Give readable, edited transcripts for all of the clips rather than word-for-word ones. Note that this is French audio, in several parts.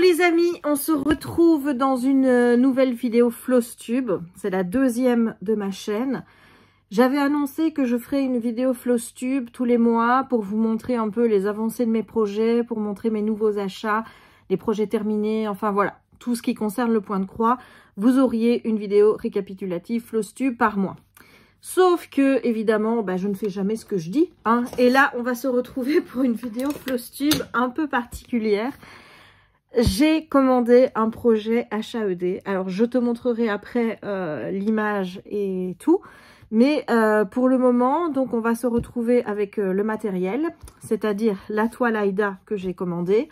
les amis, on se retrouve dans une nouvelle vidéo Flosstube. C'est la deuxième de ma chaîne. J'avais annoncé que je ferais une vidéo Flosstube tous les mois pour vous montrer un peu les avancées de mes projets, pour montrer mes nouveaux achats, les projets terminés, enfin voilà, tout ce qui concerne le point de croix. Vous auriez une vidéo récapitulative Flosstube par mois. Sauf que, évidemment, je ne fais jamais ce que je dis, hein. Et là, on va se retrouver pour une vidéo Flosstube un peu particulière. J'ai commandé un projet HAED. Alors, je te montrerai après l'image et tout. Mais pour le moment, donc on va se retrouver avec le matériel, c'est-à-dire la toile Aïda que j'ai commandée,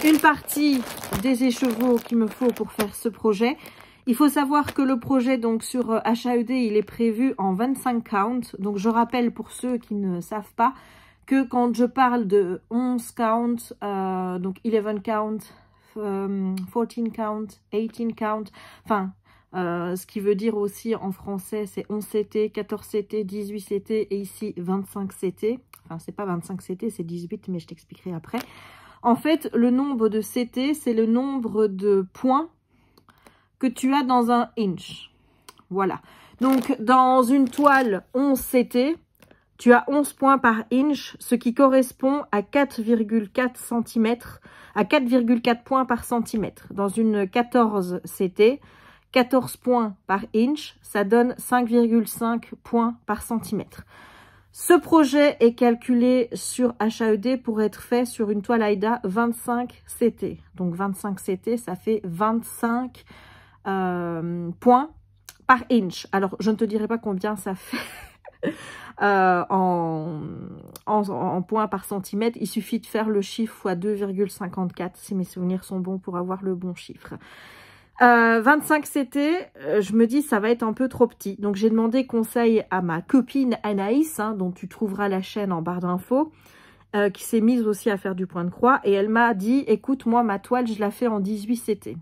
une partie des écheveaux qu'il me faut pour faire ce projet. Il faut savoir que le projet donc sur HAED, il est prévu en 25 count. Donc je rappelle pour ceux qui ne savent pas que quand je parle de 11 count, donc 11 count, 14 count, 18 count, enfin ce qui veut dire aussi en français c'est 11 CT, 14 CT, 18 CT et ici 25 CT. Enfin c'est pas 25 CT, c'est 18 mais je t'expliquerai après. En fait le nombre de CT c'est le nombre de points que tu as dans un inch. Voilà. Donc, dans une toile 11 CT, tu as 11 points par inch, ce qui correspond à 4,4 cm, à 4,4 points par centimètre. Dans une 14 CT, 14 points par inch, ça donne 5,5 points par centimètre. Ce projet est calculé sur HAED pour être fait sur une toile Aïda 25 CT. Donc, 25 CT, ça fait 25 points par inch. Alors, je ne te dirai pas combien ça fait en points par centimètre. Il suffit de faire le chiffre fois 2,54 si mes souvenirs sont bons pour avoir le bon chiffre. 25 CT, je me dis ça va être un peu trop petit. Donc, j'ai demandé conseil à ma copine Anaïs, hein, dont tu trouveras la chaîne en barre d'infos, qui s'est mise aussi à faire du point de croix. Et elle m'a dit, écoute, moi, ma toile, je la fais en 18 CT.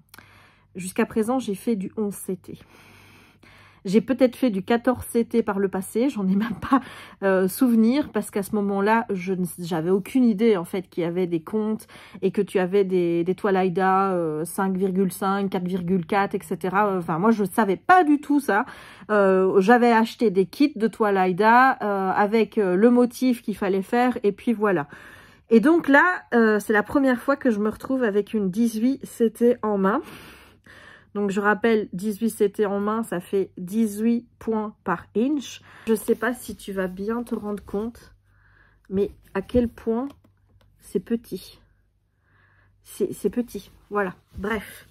Jusqu'à présent, j'ai fait du 11 CT. J'ai peut-être fait du 14 CT par le passé, j'en ai même pas souvenir, parce qu'à ce moment-là, j'avais aucune idée en fait qu'il y avait des comptes et que tu avais des toiles Aïda 5,5, 4,4, etc. Enfin, moi, je ne savais pas du tout ça. J'avais acheté des kits de toiles Aïda avec le motif qu'il fallait faire, et puis voilà. Et donc là, c'est la première fois que je me retrouve avec une 18 CT en main. Donc, je rappelle, 18 CT en main, ça fait 18 points par inch. Je ne sais pas si tu vas bien te rendre compte, mais à quel point c'est petit. C'est petit, voilà. Bref.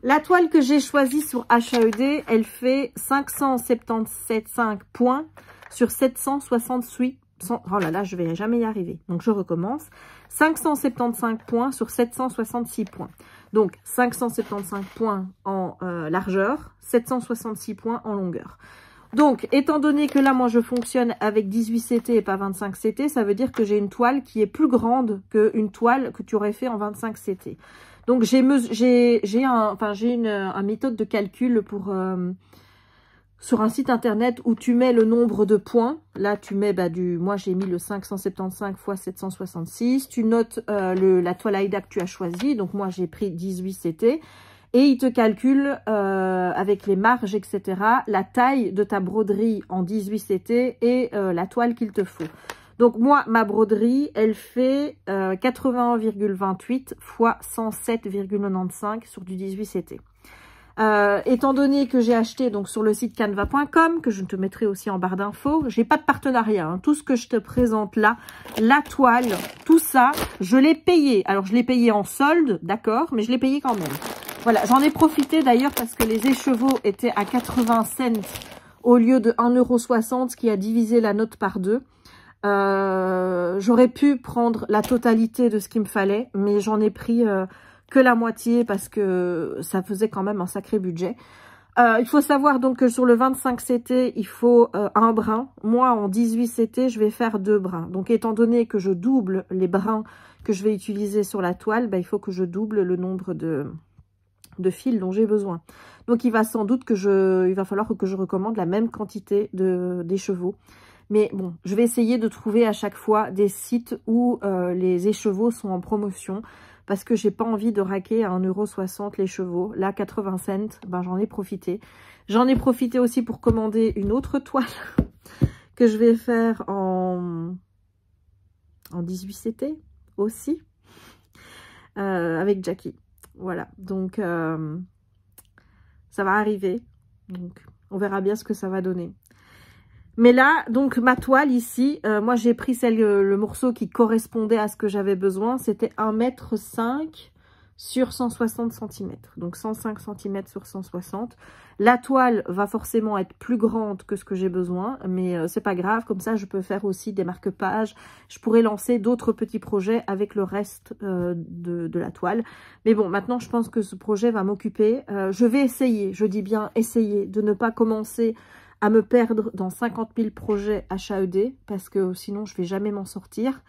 La toile que j'ai choisie sur HAED, elle fait 577,5 points sur 768. Oh là là, je vais jamais y arriver. Donc, je recommence. 575 points sur 766 points. Donc, 575 points en largeur, 766 points en longueur. Donc, étant donné que là, moi, je fonctionne avec 18 CT et pas 25 CT, ça veut dire que j'ai une toile qui est plus grande qu'une toile que tu aurais fait en 25 CT. Donc, j'ai une méthode de calcul pour... sur un site internet où tu mets le nombre de points. Là, tu mets moi j'ai mis le 575 x 766. Tu notes la toile Aïda que tu as choisie. Donc moi j'ai pris 18 CT. Et il te calcule avec les marges, etc. la taille de ta broderie en 18 CT et la toile qu'il te faut. Donc moi, ma broderie, elle fait 81,28 x 107,95 sur du 18 CT. Étant donné que j'ai acheté donc sur le site canva.com, que je te mettrai aussi en barre d'infos, j'ai pas de partenariat, hein. Tout ce que je te présente là, la toile, tout ça, je l'ai payé. Alors je l'ai payé en solde, d'accord, mais je l'ai payé quand même. Voilà, j'en ai profité d'ailleurs parce que les écheveaux étaient à 80 cents au lieu de 1,60 €, ce qui a divisé la note par deux. J'aurais pu prendre la totalité de ce qu'il me fallait, mais j'en ai pris... que la moitié parce que ça faisait quand même un sacré budget. Il faut savoir donc que sur le 25 CT, il faut un brin. Moi, en 18 CT, je vais faire 2 brins. Donc, étant donné que je double les brins que je vais utiliser sur la toile, il faut que je double le nombre de fils dont j'ai besoin. Donc, il va falloir que je recommande la même quantité d'écheveaux. Mais bon, je vais essayer de trouver à chaque fois des sites où les écheveaux sont en promotion. parce que j'ai pas envie de raquer à 1,60 € les chevaux. Là, 80 cents, ben, j'en ai profité. J'en ai profité aussi pour commander une autre toile que je vais faire en 18 CT aussi, avec Jackie. Voilà, donc ça va arriver. Donc, on verra bien ce que ça va donner. Mais là, donc ma toile ici, moi j'ai pris le morceau qui correspondait à ce que j'avais besoin. C'était 1,5 m sur 160 cm. Donc 105 cm sur 160. La toile va forcément être plus grande que ce que j'ai besoin, mais c'est pas grave. Comme ça, je peux faire aussi des marque-pages. Je pourrais lancer d'autres petits projets avec le reste de la toile. Mais bon, maintenant, je pense que ce projet va m'occuper. Je vais essayer, je dis bien essayer, de ne pas commencer à me perdre dans 50 000 projets HAED, parce que sinon, je vais jamais m'en sortir.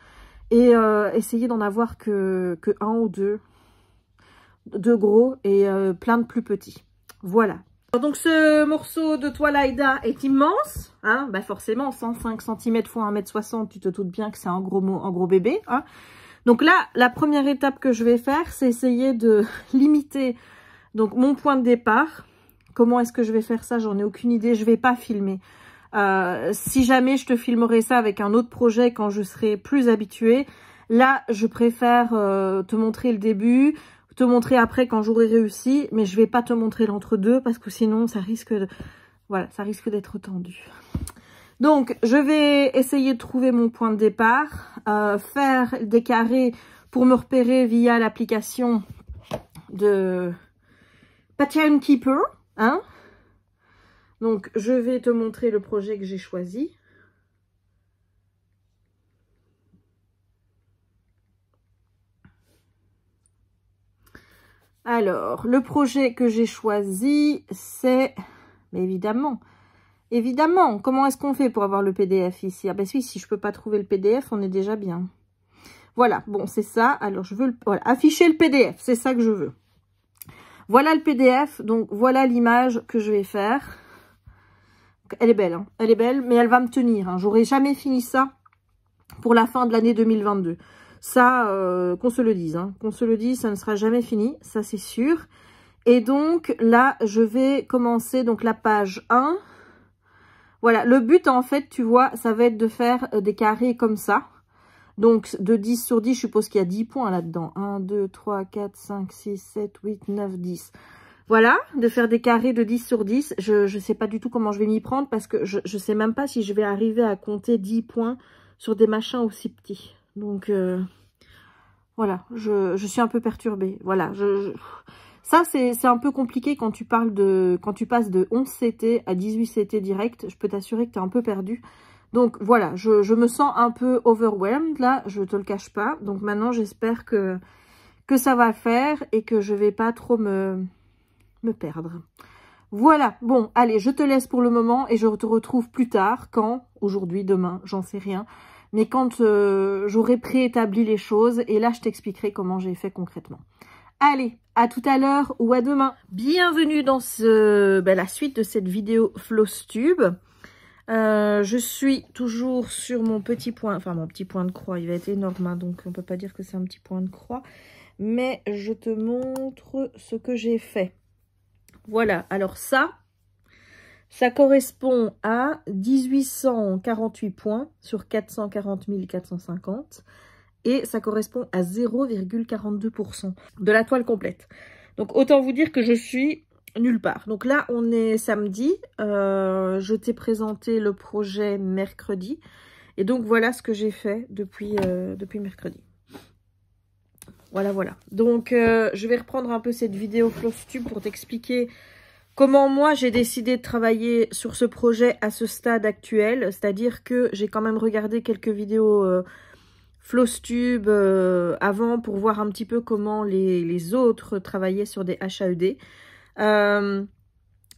Et essayer d'en avoir que un ou deux gros et plein de plus petits. Voilà. Donc ce morceau de toile Aïda est immense, hein, bah forcément 105 cm x 1,60 m, tu te doutes bien que c'est un gros bébé, hein. Donc là, la première étape que je vais faire, c'est essayer de limiter donc mon point de départ. Comment est-ce que je vais faire ça? J'en ai aucune idée, je vais pas filmer. Si jamais je te filmerai ça avec un autre projet quand je serai plus habituée, là je préfère te montrer le début, te montrer après quand j'aurai réussi, mais je vais pas te montrer l'entre-deux parce que sinon ça risque de... Voilà, ça risque d'être tendu. Donc, je vais essayer de trouver mon point de départ, faire des carrés pour me repérer via l'application de Pattern Keeper, hein. Donc, je vais te montrer le projet que j'ai choisi. Alors, le projet que j'ai choisi, c'est... Mais évidemment, comment est-ce qu'on fait pour avoir le PDF ici? Ah ben si je peux pas trouver le PDF, on est déjà bien. Voilà, bon, c'est ça. Alors, je veux voilà, afficher le PDF, c'est ça que je veux. Voilà le PDF, donc voilà l'image que je vais faire. Elle est belle, hein, elle est belle, mais elle va me tenir. Hein. J'aurai jamais fini ça pour la fin de l'année 2022. Ça, qu'on se le dise, hein. Qu'on se le dise, ça ne sera jamais fini, ça c'est sûr. Et donc là, je vais commencer donc la page 1. Voilà, le but en fait, tu vois, ça va être de faire des carrés comme ça. Donc de 10 sur 10, je suppose qu'il y a 10 points là-dedans. 1, 2, 3, 4, 5, 6, 7, 8, 9, 10. Voilà, de faire des carrés de 10 sur 10. Je ne sais pas du tout comment je vais m'y prendre parce que je ne sais même pas si je vais arriver à compter 10 points sur des machins aussi petits. Donc, voilà, je suis un peu perturbée. Voilà, ça, c'est un peu compliqué quand tu parles quand tu passes de 11 CT à 18 CT direct. Je peux t'assurer que tu es un peu perdu. Donc, voilà, je me sens un peu overwhelmed, là, je te le cache pas. Donc, maintenant, j'espère que ça va faire et que je vais pas trop me perdre. Voilà, bon, allez, je te laisse pour le moment et je te retrouve plus tard, quand, aujourd'hui, demain, j'en sais rien, mais quand j'aurai préétabli les choses, et là, je t'expliquerai comment j'ai fait concrètement. Allez, à tout à l'heure ou à demain. Bienvenue dans la suite de cette vidéo Flosstube. Je suis toujours sur mon petit point, enfin mon petit point de croix, il va être énorme, hein, donc on peut pas dire que c'est un petit point de croix, mais je te montre ce que j'ai fait. Voilà, alors ça correspond à 1848 points sur 440 450 et ça correspond à 0,42% de la toile complète. Donc autant vous dire que je suis nulle part. Donc là, on est samedi, je t'ai présenté le projet mercredi et donc voilà ce que j'ai fait depuis mercredi. Voilà. Donc, je vais reprendre un peu cette vidéo Flosstube pour t'expliquer comment moi j'ai décidé de travailler sur ce projet à ce stade actuel. C'est-à-dire que j'ai quand même regardé quelques vidéos Flosstube avant pour voir un petit peu comment les autres travaillaient sur des HAED.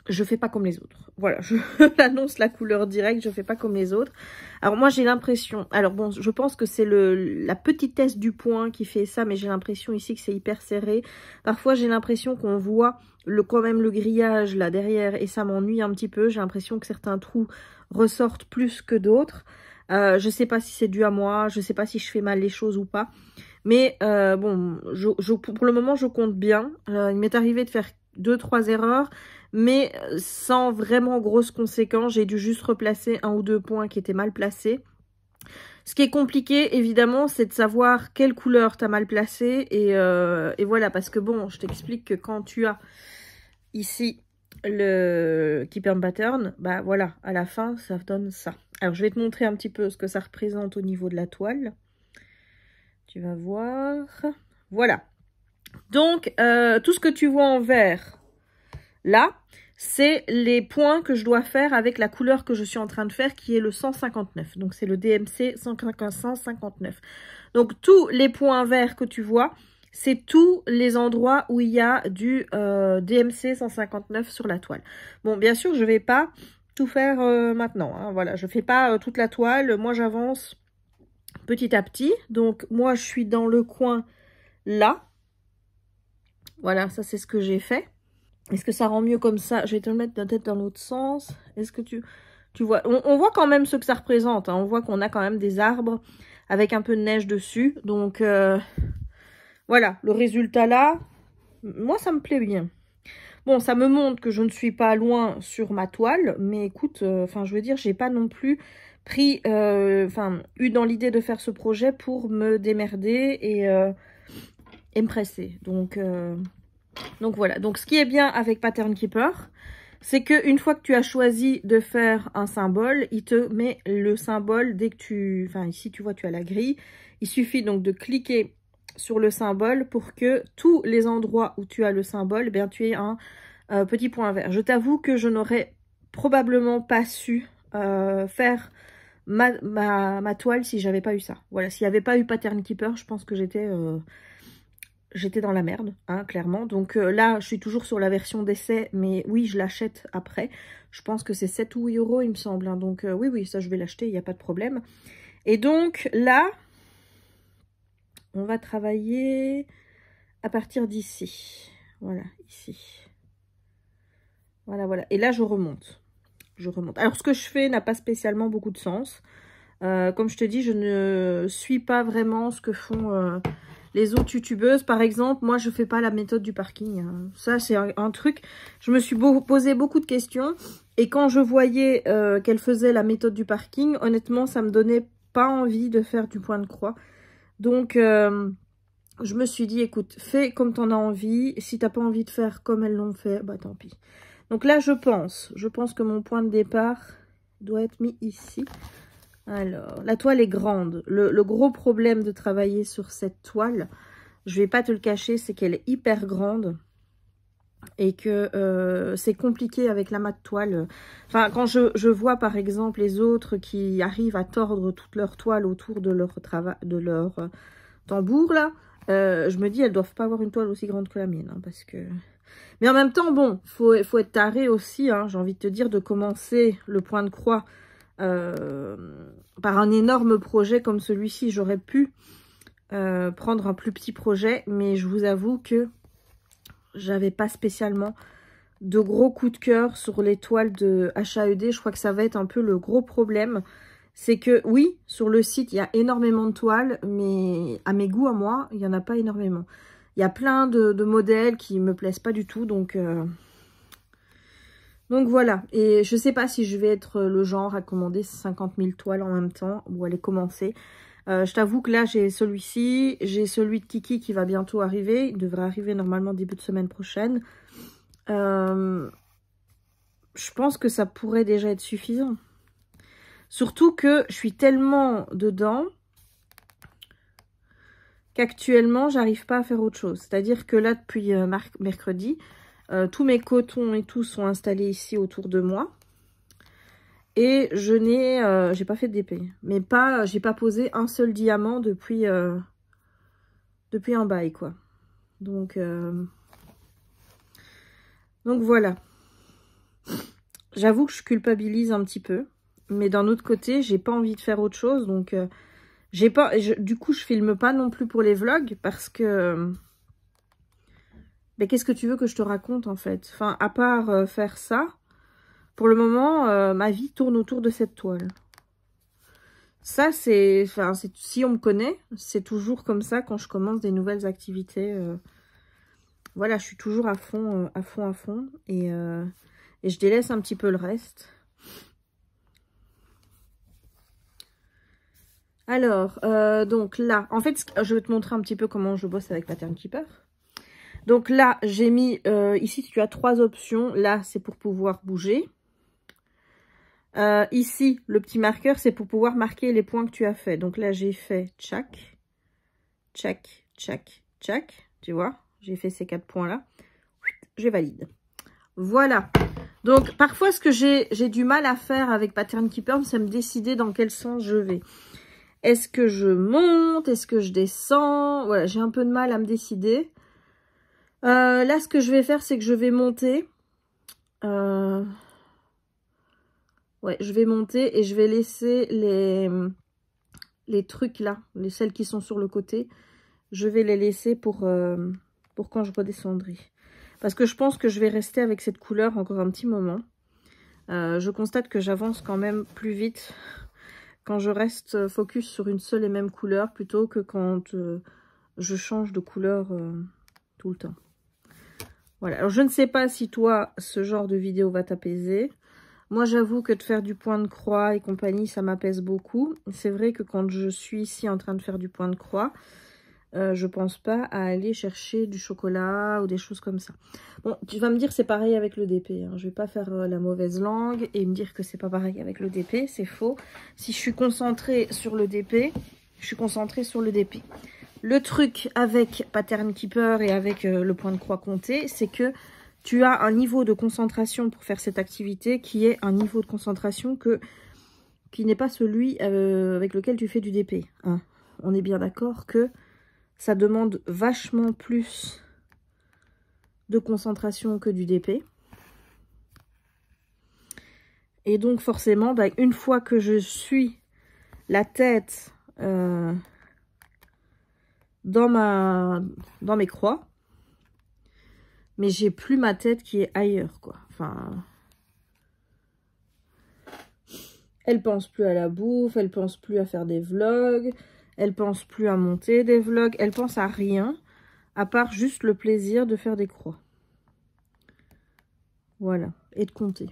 Je fais pas comme les autres. Voilà, je l'annonce la couleur directe, je fais pas comme les autres. Alors moi j'ai l'impression, alors bon, je pense que c'est la petitesse du point qui fait ça, mais j'ai l'impression ici que c'est hyper serré. Parfois j'ai l'impression qu'on voit quand même le grillage là derrière et ça m'ennuie un petit peu. J'ai l'impression que certains trous ressortent plus que d'autres. Je sais pas si c'est dû à moi, je sais pas si je fais mal les choses ou pas. Mais bon, pour le moment, je compte bien. Il m'est arrivé de faire 2-3 erreurs, mais sans vraiment grosses conséquences. J'ai dû juste replacer 1 ou 2 points qui étaient mal placés. Ce qui est compliqué, évidemment, c'est de savoir quelle couleur tu as mal placée. Et voilà, parce que bon, je t'explique que quand tu as ici le Keep and Pattern, bah voilà, à la fin, ça donne ça. Alors, je vais te montrer un petit peu ce que ça représente au niveau de la toile. Tu vas voir. Voilà. Donc, tout ce que tu vois en vert, là, c'est les points que je dois faire avec la couleur que je suis en train de faire, qui est le 159. Donc, c'est le DMC 159. Donc, tous les points verts que tu vois, c'est tous les endroits où il y a du DMC 159 sur la toile. Bon, bien sûr, je ne vais pas tout faire maintenant. Hein, voilà, je ne fais pas toute la toile. Moi, j'avance petit à petit. Donc, moi, je suis dans le coin là. Voilà, ça, c'est ce que j'ai fait. Est-ce que ça rend mieux comme ça? Je vais te le mettre peut-être dans l'autre sens. Est-ce que tu vois? On voit quand même ce que ça représente. Hein. On voit qu'on a quand même des arbres avec un peu de neige dessus. Donc, voilà, le résultat là, moi, ça me plaît bien. Bon, ça me montre que je ne suis pas loin sur ma toile. Mais écoute, enfin, je veux dire, j'ai pas non plus pris, eu dans l'idée de faire ce projet pour me démerder et me presser. Donc voilà, donc ce qui est bien avec Pattern Keeper, c'est qu'une fois que tu as choisi de faire un symbole, il te met le symbole dès que ici tu vois, tu as la grille. Il suffit donc de cliquer sur le symbole pour que tous les endroits où tu as le symbole, eh bien, tu aies un petit point vert. Je t'avoue que je n'aurais probablement pas su faire ma toile si j'avais pas eu ça. Voilà, s'il n'y avait pas eu Pattern Keeper, je pense que j'étais dans la merde, hein, clairement. Donc là, je suis toujours sur la version d'essai, mais oui, je l'achète après. Je pense que c'est 7 ou 8 €, il me semble. Hein. Donc oui, ça, je vais l'acheter, il n'y a pas de problème. Et donc là, on va travailler à partir d'ici. Voilà, ici. Voilà. Et là, je remonte. Alors, ce que je fais n'a pas spécialement beaucoup de sens. Comme je te dis, je ne suis pas vraiment ce que font... les autres youtubeuses, par exemple, moi, je fais pas la méthode du parking. Hein. Ça, c'est un truc. Je me suis posé beaucoup de questions. Et quand je voyais qu'elle faisait la méthode du parking, honnêtement, ça me donnait pas envie de faire du point de croix. Donc, je me suis dit, écoute, fais comme tu en as envie. Si t'as pas envie de faire comme elles l'ont fait, bah tant pis. Donc là, je pense que mon point de départ doit être mis ici. Alors, la toile est grande. Le gros problème de travailler sur cette toile, je vais pas te le cacher, c'est qu'elle est hyper grande et que c'est compliqué avec la mat toile. Enfin, quand je vois par exemple les autres qui arrivent à tordre toute leur toile autour de leur tambour là, je me dis elles doivent pas avoir une toile aussi grande que la mienne, hein, parce que. Mais en même temps, bon, faut être taré aussi. Hein, j'ai envie de te dire de commencer le point de croix. Par un énorme projet comme celui-ci, j'aurais pu prendre un plus petit projet, mais je vous avoue que j'avais pas spécialement de gros coups de cœur sur les toiles de HAED. Je crois que ça va être un peu le gros problème. C'est que oui, sur le site, il y a énormément de toiles, mais à mes goûts, à moi, il n'y en a pas énormément. Il y a plein de modèles qui me plaisent pas du tout, donc voilà, et je sais pas si je vais être le genre à commander 50 000 toiles en même temps, ou à les commencer. Je t'avoue que là, j'ai celui-ci, j'ai celui de Kiki qui va bientôt arriver. Il devrait arriver normalement début de semaine prochaine. Je pense que ça pourrait déjà être suffisant. Surtout que je suis tellement dedans qu'actuellement, j'arrive pas à faire autre chose. C'est-à-dire que là, depuis mercredi, tous mes cotons et tout sont installés ici autour de moi. Et je j'ai pas fait de DP. Mais j'ai pas posé un seul diamant depuis un bail, quoi. Donc voilà. J'avoue que je culpabilise un petit peu. Mais d'un autre côté, j'ai pas envie de faire autre chose. Donc du coup, je filme pas non plus pour les vlogs parce que... Mais qu'est-ce que tu veux que je te raconte en fait? Enfin, à part faire ça, pour le moment, ma vie tourne autour de cette toile. Ça, c'est, enfin, si on me connaît, c'est toujours comme ça quand je commence des nouvelles activités. Voilà, je suis toujours à fond, à fond. Et je délaisse un petit peu le reste. Alors, donc là, en fait, je vais te montrer un petit peu comment je bosse avec Pattern Keeper. Donc là, j'ai mis, ici, tu as 3 options. Là, c'est pour pouvoir bouger. Ici, le petit marqueur, c'est pour pouvoir marquer les points que tu as fait. Donc là, j'ai fait tchac, tchac, tchac, tchac. Tu vois, j'ai fait ces 4 points-là. Je valide. Voilà. Donc, parfois, ce que j'ai du mal à faire avec Pattern Keeper, c'est me décider dans quel sens je vais. Est-ce que je monte? Est-ce que je descends? Voilà, j'ai un peu de mal à me décider. Là, ce que je vais faire, c'est que je vais monter. Ouais, je vais monter et je vais laisser les trucs là, celles qui sont sur le côté. Je vais les laisser pour quand je redescendrai. Parce que je pense que je vais rester avec cette couleur encore un petit moment. Je constate que j'avance quand même plus vite quand je reste focus sur une seule et même couleur plutôt que quand je change de couleur tout le temps. Voilà, alors je ne sais pas si toi, ce genre de vidéo va t'apaiser. Moi, j'avoue que de faire du point de croix et compagnie, ça m'apaise beaucoup. C'est vrai que quand je suis ici en train de faire du point de croix, je pense pas à aller chercher du chocolat ou des choses comme ça. Bon, tu vas me dire c'est pareil avec le DP. Hein. Je vais pas faire la mauvaise langue et me dire que c'est pas pareil avec le DP. C'est faux. Si je suis concentrée sur le DP, je suis concentrée sur le DP. Le truc avec Pattern Keeper et avec le point de croix compté, c'est que tu as un niveau de concentration pour faire cette activité qui est un niveau de concentration qui n'est pas celui avec lequel tu fais du DP. Hein. On est bien d'accord que ça demande vachement plus de concentration que du DP. Et donc forcément, bah, une fois que je suis la tête dans mes croix, mais j'ai plus ma tête qui est ailleurs, quoi. Enfin, elle pense plus à la bouffe, elle pense plus à faire des vlogs, elle pense plus à monter des vlogs, elle pense à rien, à part juste le plaisir de faire des croix. Voilà, et de compter.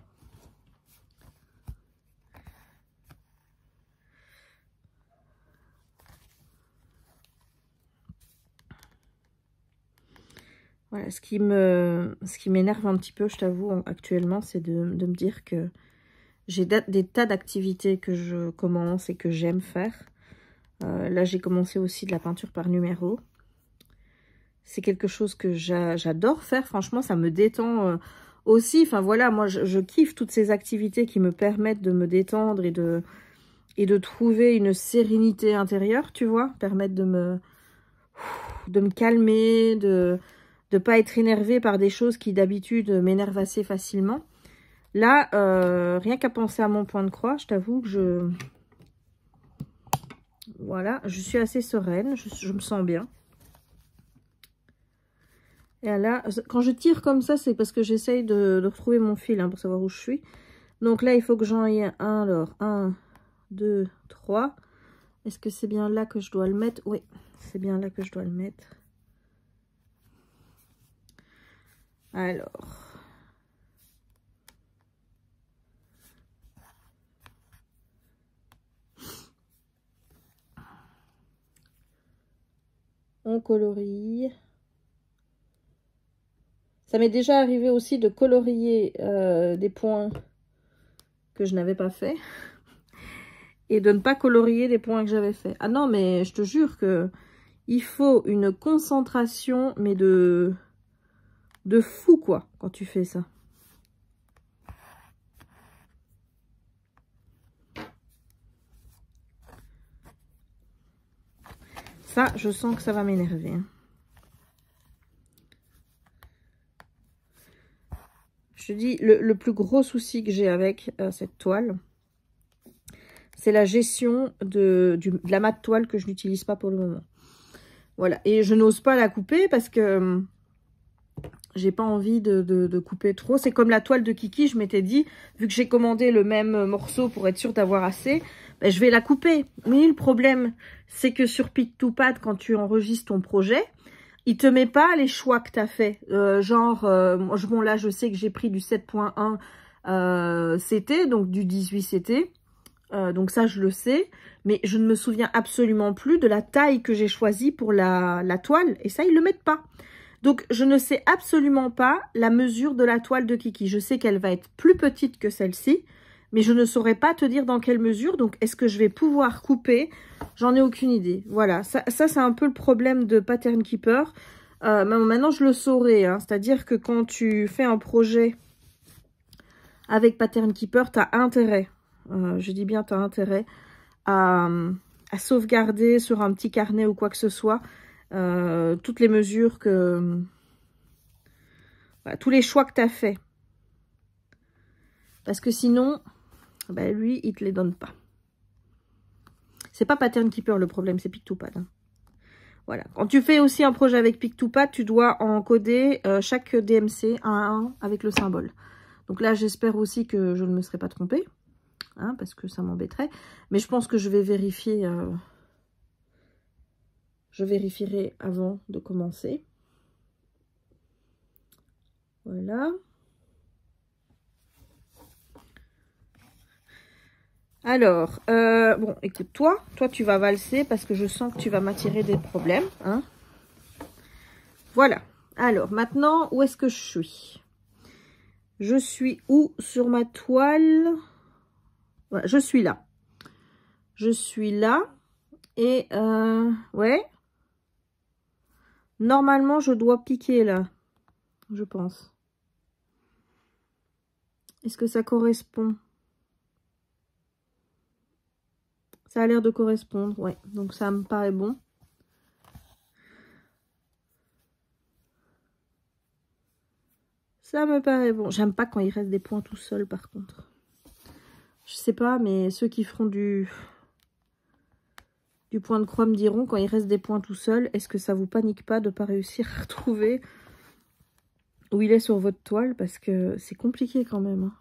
Voilà, ce qui m'énerve un petit peu, je t'avoue, actuellement, c'est de me dire que j'ai des tas d'activités que je commence et que j'aime faire. Là, j'ai commencé aussi de la peinture par numéro. C'est quelque chose que j'adore faire. Franchement, ça me détend aussi. Enfin, voilà, moi, je kiffe toutes ces activités qui me permettent de me détendre et de trouver une sérénité intérieure, tu vois. Permettre de me calmer, de ne pas être énervée par des choses qui, d'habitude, m'énervent assez facilement. Là, rien qu'à penser à mon point de croix, je t'avoue que voilà, je suis assez sereine, je me sens bien. Et là, quand je tire comme ça, c'est parce que j'essaye de retrouver mon fil hein, pour savoir où je suis. Donc là, il faut que j'en aie un. Alors, 1, 2, 3. Est-ce que c'est bien là que je dois le mettre? Oui, c'est bien là que je dois le mettre. Alors... on colorie. Ça m'est déjà arrivé aussi de colorier des points que je n'avais pas fait. Et de ne pas colorier des points que j'avais fait. Ah non, mais je te jure que il faut une concentration, mais de fou, quoi, quand tu fais ça. Ça, je sens que ça va m'énerver. Hein. Je te dis, le plus gros souci que j'ai avec cette toile, c'est la gestion de la mat toile que je n'utilise pas pour le moment. Voilà, et je n'ose pas la couper parce que j'ai pas envie de couper trop. C'est comme la toile de Kiki, je m'étais dit, vu que j'ai commandé le même morceau pour être sûre d'avoir assez, ben, je vais la couper. Mais le problème, c'est que sur Pick2Pad, quand tu enregistres ton projet, il te met pas les choix que tu as fait. Bon, là, je sais que j'ai pris du 7.1 CT, donc du 18 CT. Donc ça, je le sais. Mais je ne me souviens absolument plus de la taille que j'ai choisie pour la toile. Et ça, ils ne le mettent pas. Donc, je ne sais absolument pas la mesure de la toile de Kiki. Je sais qu'elle va être plus petite que celle-ci. Mais je ne saurais pas te dire dans quelle mesure. Donc, est-ce que je vais pouvoir couper? J'en ai aucune idée. Voilà, ça c'est un peu le problème de Pattern Keeper. Maintenant, je le saurai. Hein. C'est-à-dire que quand tu fais un projet avec Pattern Keeper, tu as intérêt, je dis bien tu as intérêt, à sauvegarder sur un petit carnet ou quoi que ce soit, toutes les mesures que... Voilà, tous les choix que tu as fait. Parce que sinon... Ben lui, il te les donne pas. C'est pas Pattern Keeper le problème, c'est Pick2Pad. Hein. Voilà. Quand tu fais aussi un projet avec Pick2Pad, tu dois encoder chaque DMC 1 à 1 avec le symbole. Donc là, j'espère aussi que je ne me serai pas trompée, hein, parce que ça m'embêterait. Mais je pense que je vais vérifier. Je vérifierai avant de commencer. Voilà. Alors, bon, écoute, toi, tu vas valser parce que je sens que tu vas m'attirer des problèmes. Hein. Voilà. Alors, maintenant, où est-ce que je suis? Je suis où sur ma toile? Voilà, je suis là. Je suis là. Et, ouais. Normalement, je dois piquer là. Je pense. Est-ce que ça correspond? Ça a l'air de correspondre, ouais. Donc ça me paraît bon. Ça me paraît bon. J'aime pas quand il reste des points tout seul, par contre. Je sais pas, mais ceux qui feront du point de croix me diront, quand il reste des points tout seul, est-ce que ça vous panique pas de pas réussir à retrouver où il est sur votre toile? Parce que c'est compliqué quand même, hein.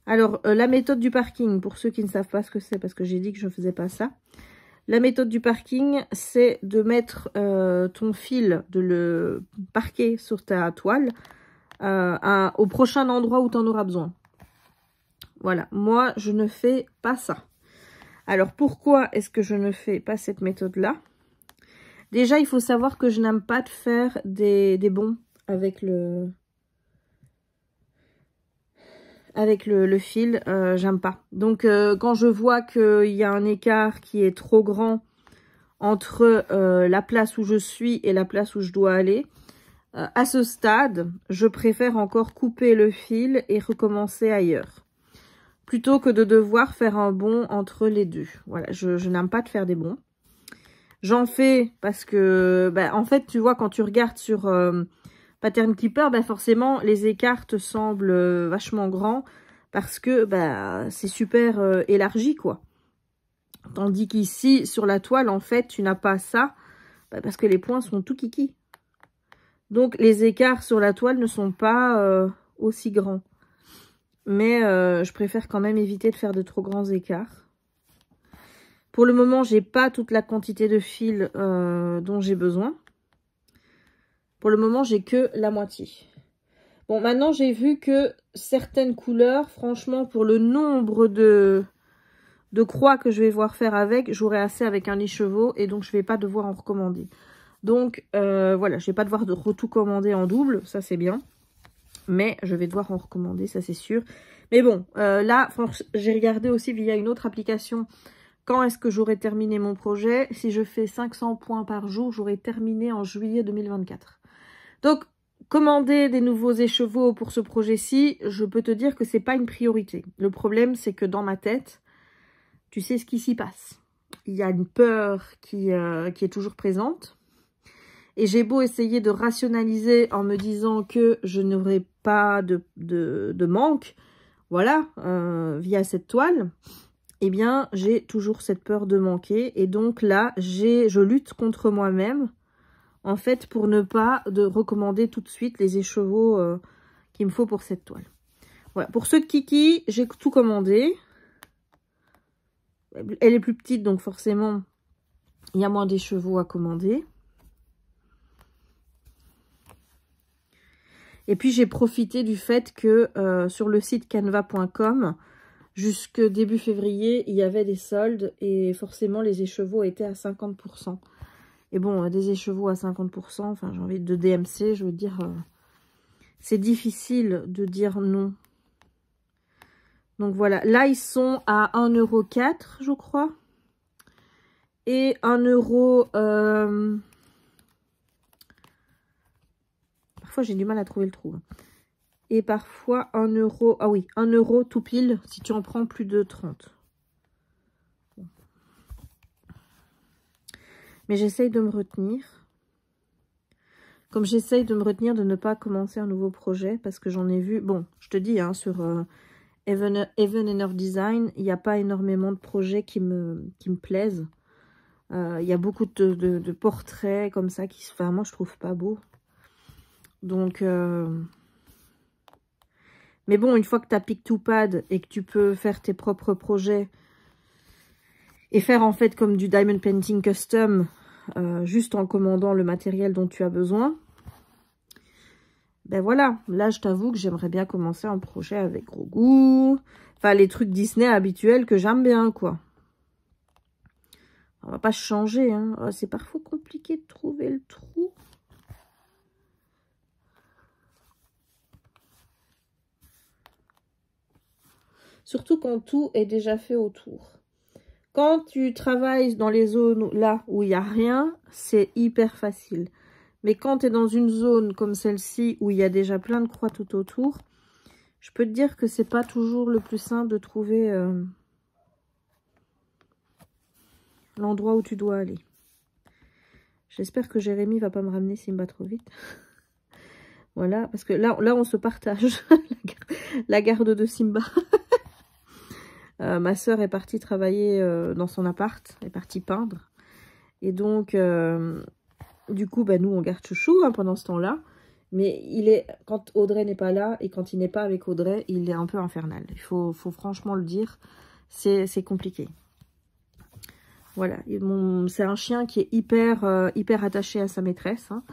Alors, la méthode du parking, pour ceux qui ne savent pas ce que c'est, parce que j'ai dit que je ne faisais pas ça. La méthode du parking, c'est de mettre ton fil, de le parquer sur ta toile au prochain endroit où tu en auras besoin. Voilà, moi, je ne fais pas ça. Alors, pourquoi est-ce que je ne fais pas cette méthode-là? Déjà, il faut savoir que je n'aime pas de faire des bonds avec le fil, j'aime pas. Donc quand je vois qu'il y a un écart qui est trop grand entre la place où je suis et la place où je dois aller, à ce stade, je préfère encore couper le fil et recommencer ailleurs. Plutôt que de devoir faire un bond entre les deux. Voilà, je n'aime pas de faire des bonds. J'en fais parce que, en fait, tu vois, quand tu regardes sur... Pattern Keeper, forcément, les écarts te semblent vachement grands parce que c'est super élargi, quoi. Tandis qu'ici, sur la toile, en fait, tu n'as pas ça parce que les points sont tout kiki. Donc, les écarts sur la toile ne sont pas aussi grands. Mais je préfère quand même éviter de faire de trop grands écarts. Pour le moment, j'ai pas toute la quantité de fil dont j'ai besoin. Pour le moment, j'ai que la moitié. Bon, maintenant, j'ai vu que certaines couleurs, franchement, pour le nombre de croix que je vais voir faire avec, j'aurai assez avec un lit chevaux et donc je vais pas devoir en recommander. Donc, voilà, je vais pas devoir tout commander en double, ça c'est bien. Mais je vais devoir en recommander, ça c'est sûr. Mais bon, là, j'ai regardé aussi via une autre application quand est-ce que j'aurai terminé mon projet. Si je fais 500 points par jour, j'aurai terminé en juillet 2024. Donc, commander des nouveaux écheveaux pour ce projet-ci, je peux te dire que c'est pas une priorité. Le problème, c'est que dans ma tête, tu sais ce qui s'y passe. Il y a une peur qui est toujours présente. Et j'ai beau essayer de rationaliser en me disant que je n'aurai pas de manque, voilà, via cette toile. eh bien, j'ai toujours cette peur de manquer. Et donc là, je lutte contre moi-même, en fait, pour ne pas recommander tout de suite les écheveaux qu'il me faut pour cette toile. Voilà, pour ceux de Kiki, j'ai tout commandé. Elle est plus petite, donc forcément, il y a moins d'écheveaux à commander. Et puis, j'ai profité du fait que sur le site canva.com, jusque début février, il y avait des soldes et forcément, les écheveaux étaient à 50%. Et bon, des écheveaux à 50%, enfin, j'ai envie de DMC, je veux dire, c'est difficile de dire non. Donc voilà, là, ils sont à 1,04 €, je crois. Et 1 €... Parfois, j'ai du mal à trouver le trou. Et parfois, 1 €... Ah oui, 1 € tout pile, si tu en prends plus de 30. Bon. Mais j'essaye de me retenir. Comme j'essaye de me retenir de ne pas commencer un nouveau projet, parce que j'en ai vu... Bon, je te dis, hein, sur Even Enough Design, il n'y a pas énormément de projets qui me plaisent. Il y a beaucoup de portraits comme ça qui, enfin, moi, je trouve pas beau. Donc, mais bon, une fois que tu as Pick2Pad et que tu peux faire tes propres projets et faire en fait comme du Diamond Painting Custom, juste en commandant le matériel dont tu as besoin, ben voilà, là je t'avoue que j'aimerais bien commencer un projet avec gros goût, enfin les trucs Disney habituels que j'aime bien, quoi. On va pas changer, hein. Oh, c'est parfois compliqué de trouver le trou. Surtout quand tout est déjà fait autour. Quand tu travailles dans les zones là où il n'y a rien, c'est hyper facile. Mais quand tu es dans une zone comme celle-ci où il y a déjà plein de croix tout autour, je peux te dire que c'est pas toujours le plus simple de trouver l'endroit où tu dois aller. J'espère que Jérémy va pas me ramener Simba trop vite. Voilà, parce que là on se partage la garde de Simba. Ma soeur est partie travailler dans son appart, elle est partie peindre. Et donc, du coup, bah, nous, on garde Chouchou hein, pendant ce temps-là. Mais quand Audrey n'est pas là et quand il n'est pas avec Audrey, il est un peu infernal. Il faut franchement le dire, c'est compliqué. Voilà, c'est un chien qui est hyper attaché à sa maîtresse, hein,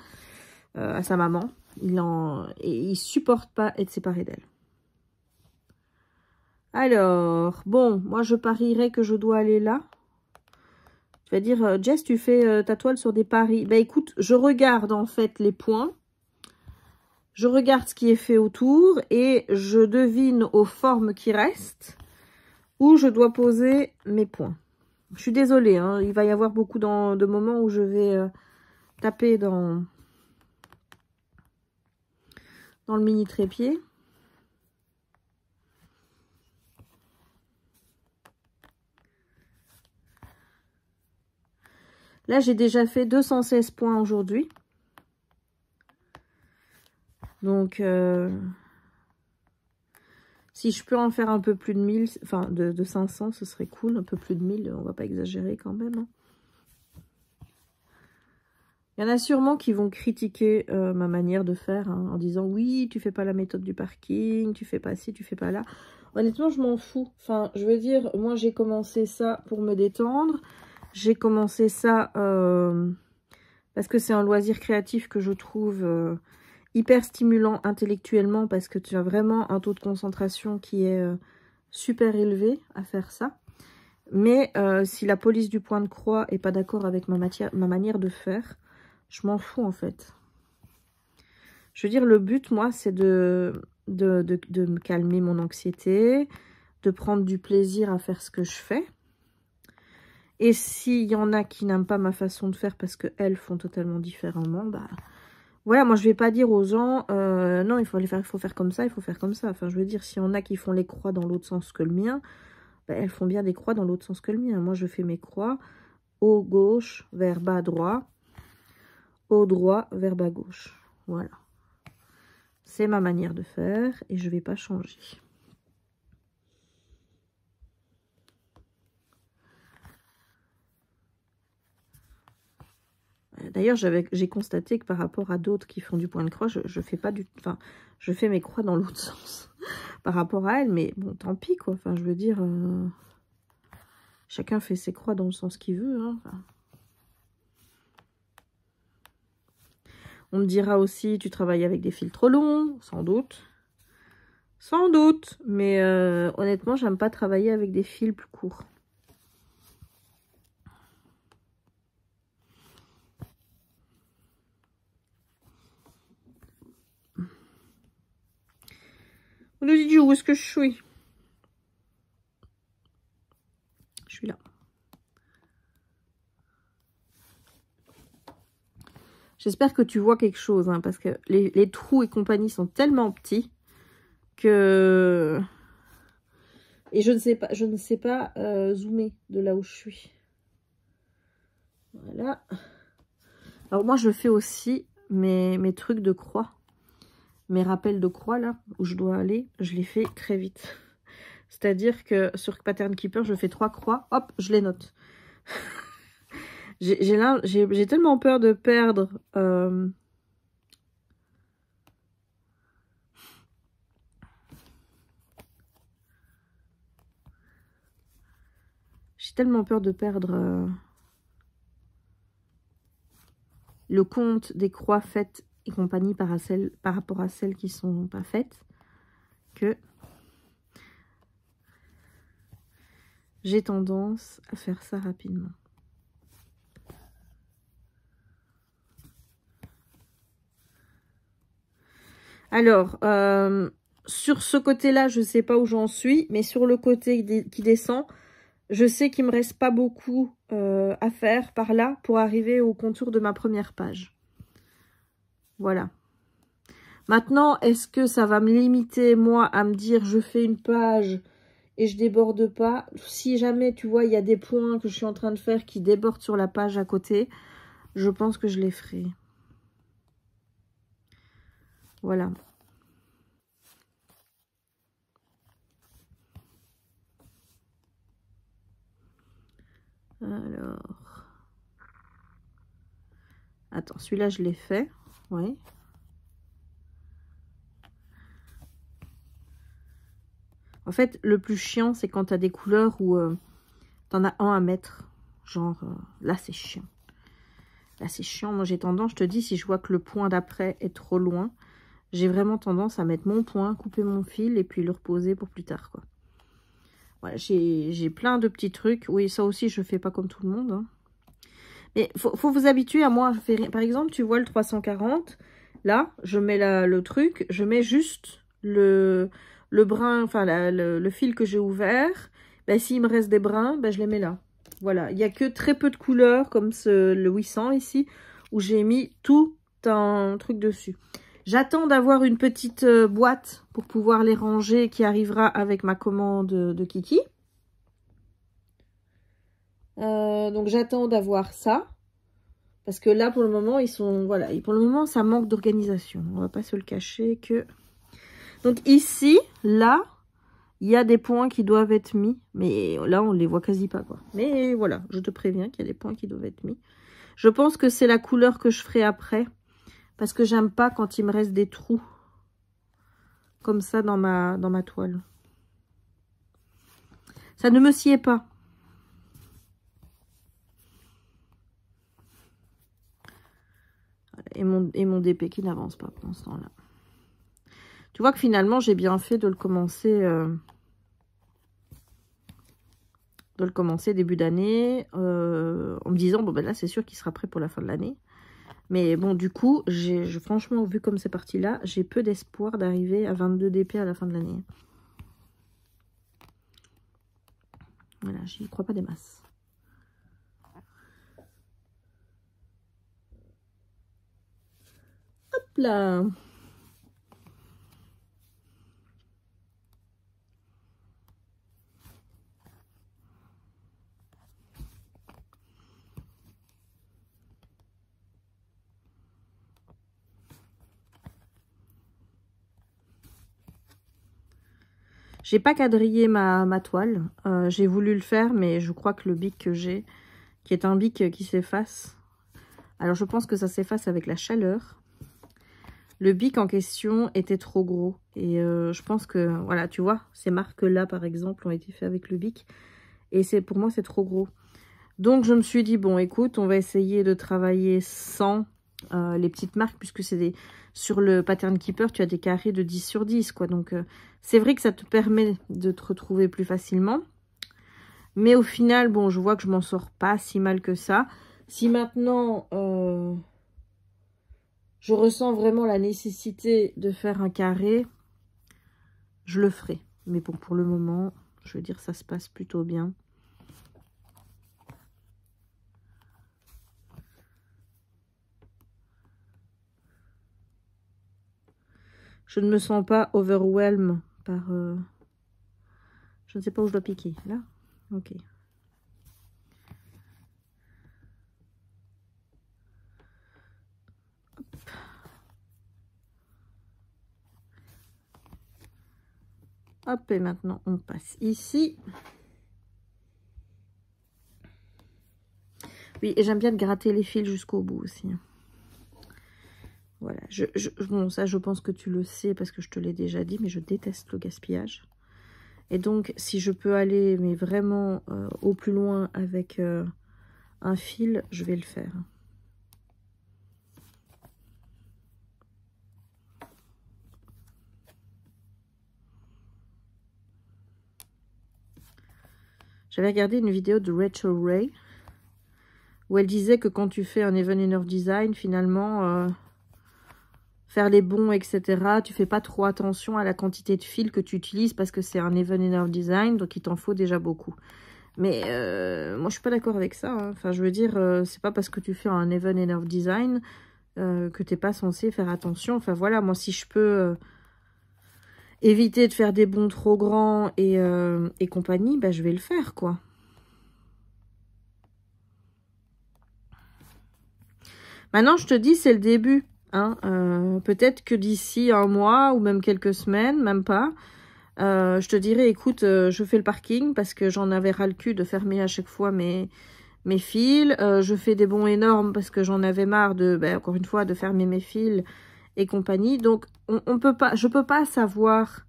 à sa maman. Et il supporte pas être séparé d'elle. Alors, bon, moi je parierais que je dois aller là. Tu vas dire, Jess, tu fais ta toile sur des paris. Ben écoute, je regarde en fait les points. Je regarde ce qui est fait autour et je devine aux formes qui restent où je dois poser mes points. Je suis désolée, hein, il va y avoir beaucoup de moments où je vais taper dans le mini trépied. Là, j'ai déjà fait 216 points aujourd'hui. Donc, si je peux en faire un peu plus de 1000, enfin de 500, ce serait cool. Un peu plus de 1000, on va pas exagérer quand même. Hein. Il y en a sûrement qui vont critiquer ma manière de faire hein, en disant oui, tu fais pas la méthode du parking, tu fais pas ci, tu fais pas là. Honnêtement, je m'en fous. Enfin, je veux dire, moi j'ai commencé ça pour me détendre. J'ai commencé ça parce que c'est un loisir créatif que je trouve hyper stimulant intellectuellement parce que tu as vraiment un taux de concentration qui est super élevé à faire ça. Mais si la police du point de croix est pas d'accord avec ma manière de faire, je m'en fous en fait. Je veux dire, le but, moi, c'est de me calmer mon anxiété, de prendre du plaisir à faire ce que je fais. Et s'il y en a qui n'aiment pas ma façon de faire parce qu'elles font totalement différemment, bah voilà, moi je vais pas dire aux gens non, il faut faire comme ça, il faut faire comme ça. Enfin, je veux dire, s'il y en a qui font les croix dans l'autre sens que le mien, bah, elles font bien des croix dans l'autre sens que le mien. Moi, je fais mes croix haut gauche vers bas droit, haut droit vers bas gauche. Voilà. C'est ma manière de faire et je vais pas changer. D'ailleurs, j'ai constaté que par rapport à d'autres qui font du point de croix, je fais pas du... Enfin, je fais mes croix dans l'autre sens par rapport à elle, mais bon, tant pis, quoi. Enfin, je veux dire... chacun fait ses croix dans le sens qu'il veut, hein. Enfin. On me dira aussi, tu travailles avec des fils trop longs, sans doute. Sans doute, mais honnêtement, j'aime pas travailler avec des fils plus courts. On nous dit où est-ce que je suis? Je suis là. J'espère que tu vois quelque chose, hein, parce que les trous et compagnie sont tellement petits que... Et je ne sais pas zoomer de là où je suis. Voilà. Alors moi, je fais aussi mes trucs de croix. Mes rappels de croix, là, où je dois aller, je les fais très vite. C'est-à-dire que sur Pattern Keeper, je fais 3 croix, hop, je les note. J'ai tellement peur de perdre... J'ai tellement peur de perdre le compte des croix faites et compagnie par rapport à celles qui sont pas faites, que j'ai tendance à faire ça rapidement. Alors, sur ce côté-là, je ne sais pas où j'en suis, mais sur le côté qui descend, je sais qu'il me reste pas beaucoup à faire par là pour arriver au contour de ma première page. Voilà. Maintenant, est-ce que ça va me limiter, moi, à me dire je fais une page et je déborde pas? Si jamais, tu vois, il y a des points que je suis en train de faire qui débordent sur la page à côté, je pense que je les ferai. Voilà. Alors. Attends, celui-là, je l'ai fait. Oui. En fait, le plus chiant, c'est quand tu as des couleurs où t'en as un à mettre. Genre, là, c'est chiant. Là, c'est chiant. Moi, j'ai tendance, je te dis, si je vois que le point d'après est trop loin, j'ai vraiment tendance à mettre mon point, couper mon fil et puis le reposer pour plus tard, quoi. Voilà, j'ai plein de petits trucs. Oui, ça aussi, je fais pas comme tout le monde, hein. Mais faut vous habituer à moi. Par exemple, tu vois le 340. Là, je mets le truc. Je mets juste le brin, enfin le fil que j'ai ouvert. Ben, s'il me reste des brins, ben, je les mets là. Voilà. Il n'y a que très peu de couleurs, comme le 800 ici, où j'ai mis tout un truc dessus. J'attends d'avoir une petite boîte pour pouvoir les ranger qui arrivera avec ma commande de Kiki. Donc j'attends d'avoir ça. Parce que là, pour le moment, ils sont... Voilà, et pour le moment, ça manque d'organisation. On va pas se le cacher que... Donc ici, là, il y a des points qui doivent être mis. Mais là, on les voit quasi pas, quoi. Mais voilà, je te préviens qu'il y a des points qui doivent être mis. Je pense que c'est la couleur que je ferai après. Parce que j'aime pas quand il me reste des trous. Comme ça dans ma toile. Ça ne me sied pas. Et mon DP qui n'avance pas pendant ce temps-là. Tu vois que finalement, j'ai bien fait de le commencer début d'année, en me disant, bon ben là, c'est sûr qu'il sera prêt pour la fin de l'année. Mais bon, du coup, franchement, vu comme c'est parti là, j'ai peu d'espoir d'arriver à 22 DP à la fin de l'année. Voilà, j'y crois pas des masses. Hop là! J'ai pas quadrillé ma toile. J'ai voulu le faire, mais je crois que le bic que j'ai, qui est un bic qui s'efface, Alors, je pense que ça s'efface avec la chaleur. Le bic en question était trop gros. Et je pense que, voilà, tu vois, ces marques-là, par exemple, ont été faites avec le bic. Et pour moi, c'est trop gros. Donc, je me suis dit, bon, écoute, on va essayer de travailler sans les petites marques, puisque c'est des... Sur le Pattern Keeper, tu as des carrés de 10 sur 10, quoi. Donc, c'est vrai que ça te permet de te retrouver plus facilement. Mais au final, bon, je vois que je m'en sors pas si mal que ça. Si maintenant, je ressens vraiment la nécessité de faire un carré, je le ferai. Mais bon, pour le moment, je veux dire, ça se passe plutôt bien. Je ne me sens pas overwhelmed par... Je ne sais pas où je dois piquer. Là? Ok. Hop, et maintenant, on passe ici. Oui, et j'aime bien de gratter les fils jusqu'au bout aussi. Voilà. Bon, ça, je pense que tu le sais parce que je te l'ai déjà dit, mais je déteste le gaspillage. Et donc, si je peux aller, mais vraiment au plus loin avec un fil, je vais le faire. J'avais regardé une vidéo de Rachel Ray où elle disait que quand tu fais un Even Enough Design, finalement, faire les bons, etc., tu fais pas trop attention à la quantité de fils que tu utilises parce que c'est un Even Enough Design, donc il t'en faut déjà beaucoup. Mais moi, je suis pas d'accord avec ça. Hein. Enfin, je veux dire, c'est pas parce que tu fais un Even Enough Design que t'es pas censé faire attention. Enfin, voilà, moi, si je peux éviter de faire des bons trop grands et compagnie, bah, je vais le faire, quoi. Maintenant, je te dis, c'est le début. Hein. Peut-être que d'ici un mois ou même quelques semaines, même pas, je te dirai, écoute, je fais le parking parce que j'en avais ras le cul de fermer à chaque fois mes fils. Je fais des bons énormes parce que j'en avais marre de, ben, encore une fois, de fermer mes fils et compagnie. Donc, on peut pas, je peux pas savoir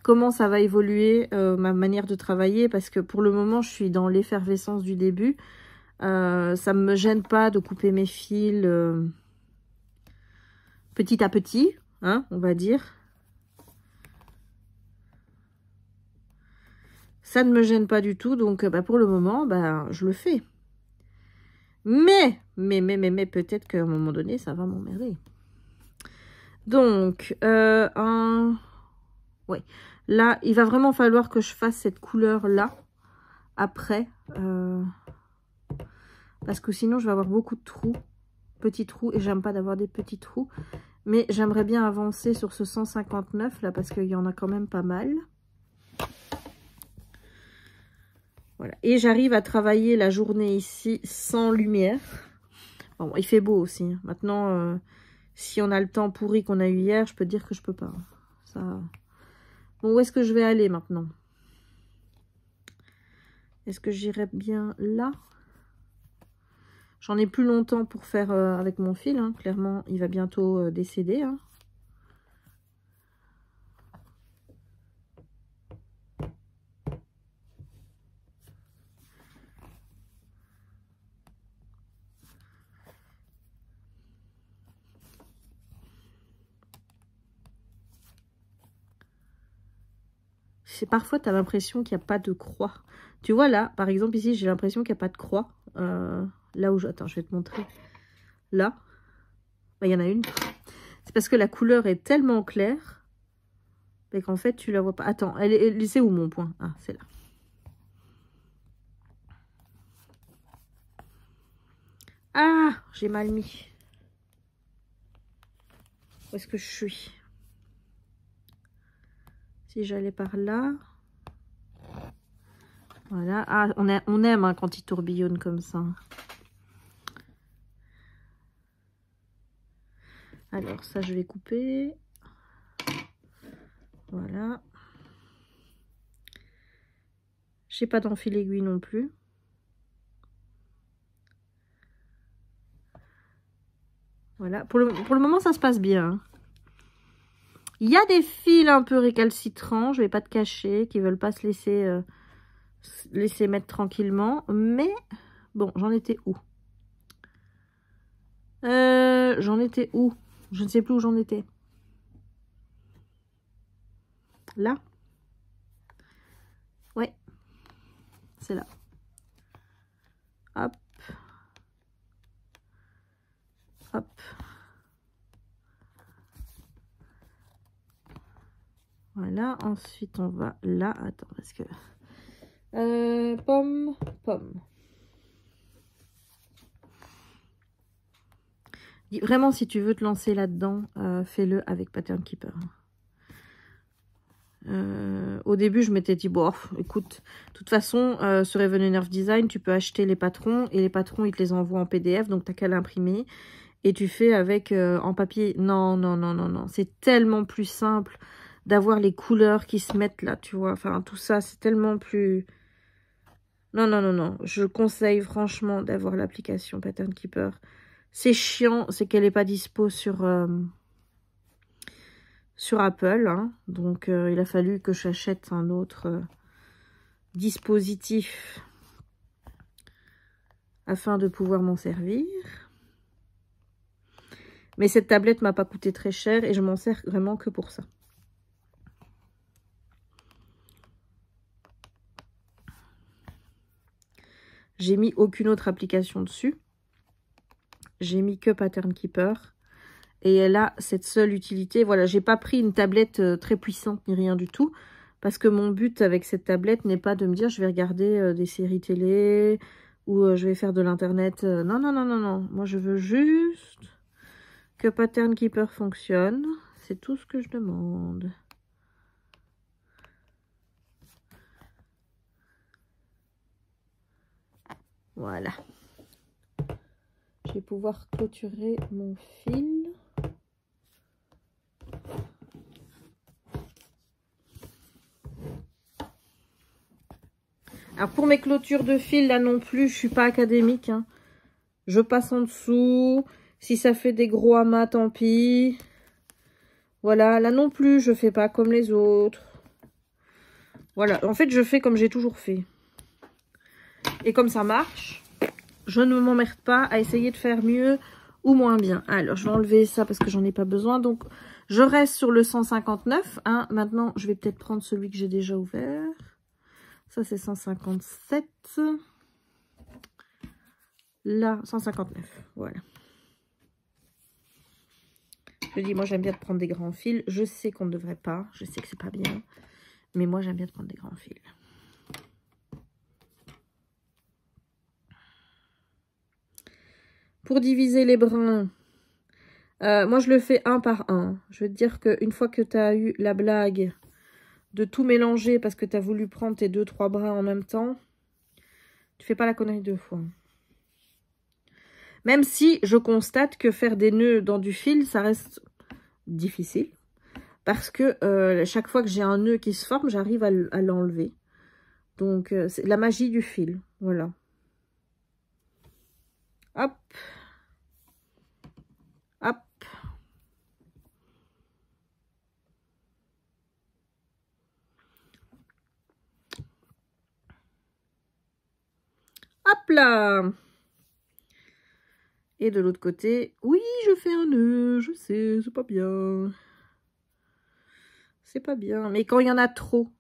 comment ça va évoluer ma manière de travailler parce que pour le moment, je suis dans l'effervescence du début. Ça me gêne pas de couper mes fils petit à petit, hein, on va dire. Ça ne me gêne pas du tout, donc bah, pour le moment, bah, je le fais. Mais peut-être qu'à un moment donné, ça va m'emmerder. Donc, ouais. Là, il va vraiment falloir que je fasse cette couleur-là après. Parce que sinon, je vais avoir beaucoup de trous. Petits trous. Et j'aime pas d'avoir des petits trous. Mais j'aimerais bien avancer sur ce 159 là. Parce qu'il y en a quand même pas mal. Voilà. Et j'arrive à travailler la journée ici sans lumière. Bon, il fait beau aussi. Hein. Maintenant, si on a le temps pourri qu'on a eu hier, je peux te dire que je peux pas. Ça... Bon, où est-ce que je vais aller maintenant? Est-ce que j'irai bien là? J'en ai plus longtemps pour faire avec mon fil. Hein. Clairement, il va bientôt décéder. Hein. Parfois, tu as l'impression qu'il n'y a pas de croix. Tu vois là, par exemple, ici, j'ai l'impression qu'il n'y a pas de croix. Là où je... Attends, je vais te montrer. Là, bah, il y en a une. C'est parce que la couleur est tellement claire qu'en fait, tu la vois pas. Attends, c'est où mon point? Ah, c'est là. Ah, j'ai mal mis. Où est-ce que je suis? Si j'allais par là... Voilà. Ah, on aime hein, quand il tourbillonne comme ça. Alors, ça, je vais couper. Voilà. Je n'ai pas d'enfil aiguille non plus. Voilà, pour le moment, ça se passe bien. Il y a des fils un peu récalcitrants, je vais pas te cacher, qui veulent pas se laisser mettre tranquillement. Mais, bon, j'en étais où? J'en étais où? Je ne sais plus où j'en étais. Là? Ouais. C'est là. Hop. Hop. Voilà. Ensuite, on va là. Attends, parce que... pomme. Vraiment, si tu veux te lancer là-dedans, fais-le avec Pattern Keeper. Au début, je m'étais dit, bon, écoute, de toute façon, sur Raven Nerve Design, tu peux acheter les patrons, et les patrons, ils te les envoient en PDF, donc tu n'as qu'à l'imprimer, et tu fais avec en papier. Non, non, non, non, non, c'est tellement plus simple d'avoir les couleurs qui se mettent là, tu vois, enfin, tout ça, c'est tellement plus... Non, non, non, non, je conseille franchement d'avoir l'application Pattern Keeper. C'est chiant, c'est qu'elle n'est pas dispo sur Apple, hein. Donc il a fallu que j'achète un autre dispositif afin de pouvoir m'en servir. Mais cette tablette m'a pas coûté très cher et je m'en sers vraiment que pour ça. J'ai mis aucune autre application dessus. J'ai mis que Pattern Keeper. Et elle a cette seule utilité. Voilà, j'ai pas pris une tablette très puissante ni rien du tout. Parce que mon but avec cette tablette n'est pas de me dire je vais regarder des séries télé ou je vais faire de l'internet. Non, non, non, non, non. Moi, je veux juste que Pattern Keeper fonctionne. C'est tout ce que je demande. Voilà. Je vais pouvoir clôturer mon fil. Alors pour mes clôtures de fil, là non plus, je suis pas académique, hein. Je passe en dessous. Si ça fait des gros amas, tant pis. Voilà, là non plus, je fais pas comme les autres. Voilà, en fait, je fais comme j'ai toujours fait. Et comme ça marche, je ne m'emmerde pas à essayer de faire mieux ou moins bien. Alors, je vais enlever ça parce que j'en ai pas besoin. Donc, je reste sur le 159. Hein. Maintenant, je vais peut-être prendre celui que j'ai déjà ouvert. Ça, c'est 157. Là, 159. Voilà. Je dis, moi, j'aime bien prendre des grands fils. Je sais qu'on ne devrait pas. Je sais que c'est pas bien. Mais moi, j'aime bien prendre des grands fils. Pour diviser les brins, moi, je le fais un par un. Je veux te dire qu'une fois que tu as eu la blague de tout mélanger parce que tu as voulu prendre tes 2-3 brins en même temps, tu fais pas la connerie 2 fois. Même si je constate que faire des nœuds dans du fil, ça reste difficile. Parce que chaque fois que j'ai un nœud qui se forme, j'arrive à l'enlever. Donc, c'est la magie du fil. Voilà. Hop. Hop. Hop là. Et de l'autre côté, oui, je fais un nœud, je sais, c'est pas bien. C'est pas bien. Mais quand il y en a trop,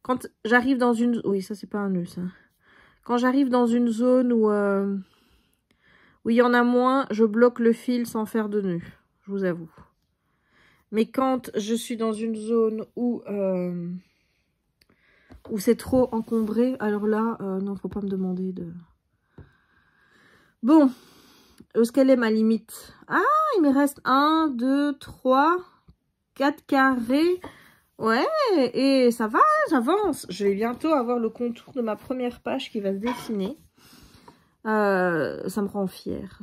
quand j'arrive dans une... Oui, ça, c'est pas un nœud, ça. Quand j'arrive dans une zone où il y en a moins, je bloque le fil sans faire de nœud, je vous avoue. Mais quand je suis dans une zone où c'est trop encombré, alors là, non, faut pas me demander de... Bon, où est-ce qu'elle est ma limite? Ah, il me reste 1, 2, 3, 4 carrés. Ouais, et ça va, j'avance. Je vais bientôt avoir le contour de ma première page qui va se dessiner. Ça me rend fière.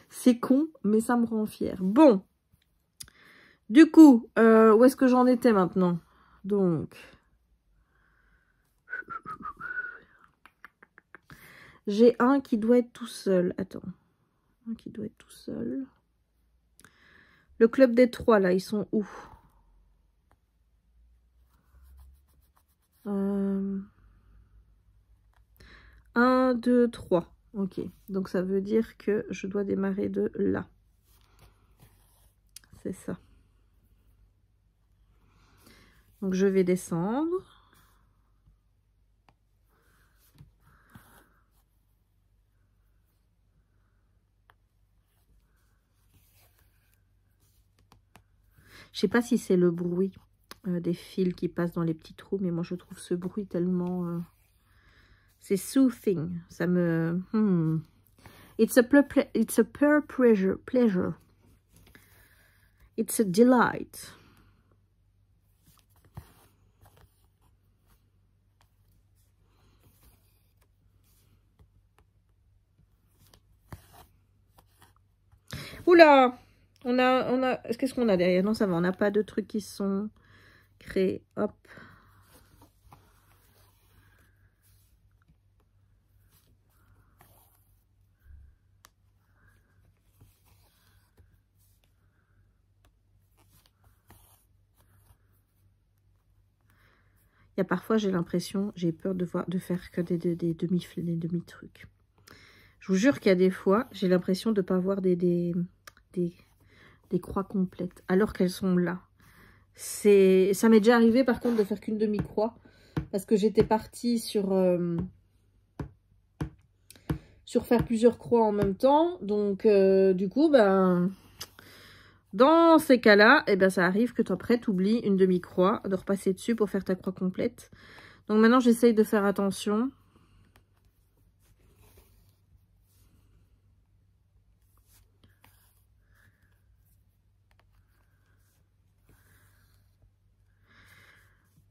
C'est con, mais ça me rend fière. Bon. Du coup, où est-ce que j'en étais maintenant? Donc... J'ai un qui doit être tout seul. Attends. qui doit être tout seul. Le club des 3, là, ils sont où? 1, 2, 3. Ok, donc ça veut dire que je dois démarrer de là. C'est ça. Donc je vais descendre. Je sais pas si c'est le bruit des fils qui passent dans les petits trous, mais moi je trouve ce bruit tellement... c'est soothing. Ça me... It's a pure pleasure. It's a delight. Oula! On a... Qu'est-ce qu'on a derrière? Non, ça va, on n'a pas de trucs qui sont créés. Hop. Il y a parfois, j'ai l'impression, j'ai peur de faire que des demi-trucs. Je vous jure qu'il y a des fois, j'ai l'impression de ne pas voir des croix complètes, alors qu'elles sont là. Ça m'est déjà arrivé, par contre, de faire qu'une demi-croix, parce que j'étais partie sur faire plusieurs croix en même temps. Donc, du coup, ben... Dans ces cas-là, eh ben, ça arrive que toi, après, tu oublies une demi-croix, de repasser dessus pour faire ta croix complète. Donc maintenant, j'essaye de faire attention.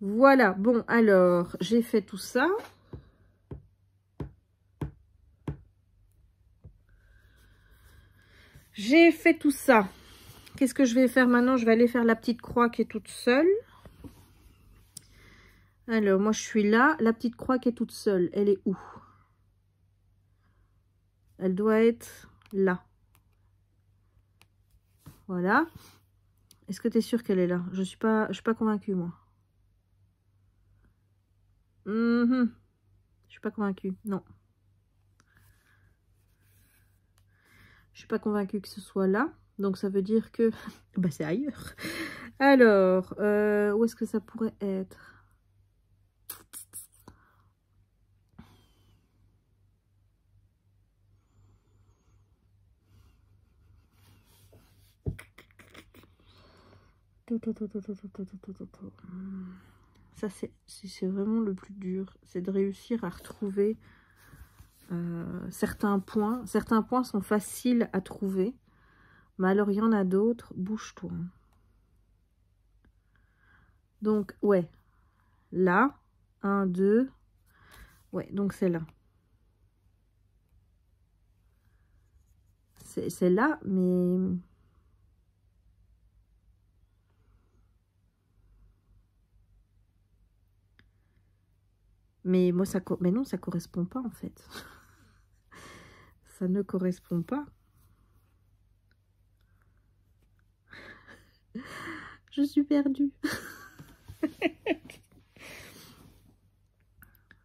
Voilà, bon, alors, j'ai fait tout ça. J'ai fait tout ça. Qu'est-ce que je vais faire maintenant? Je vais aller faire la petite croix qui est toute seule. Alors, moi, je suis là. La petite croix qui est toute seule, elle est où? Elle doit être là. Voilà. Est-ce que tu es sûre qu'elle est là? Je suis pas convaincue, moi. Je suis pas convaincue, non. Je suis pas convaincue que ce soit là. Donc, ça veut dire que... bah, c'est ailleurs. Alors, où est-ce que ça pourrait être? Ça, c'est vraiment le plus dur. C'est de réussir à retrouver certains points. Certains points sont faciles à trouver. Mais alors, il y en a d'autres. Bouge-toi. Donc, ouais. Là. 1, 2. Ouais, donc c'est là. C'est là, mais... Mais moi, mais non, ça correspond pas, en fait. Ça ne correspond pas. Je suis perdue.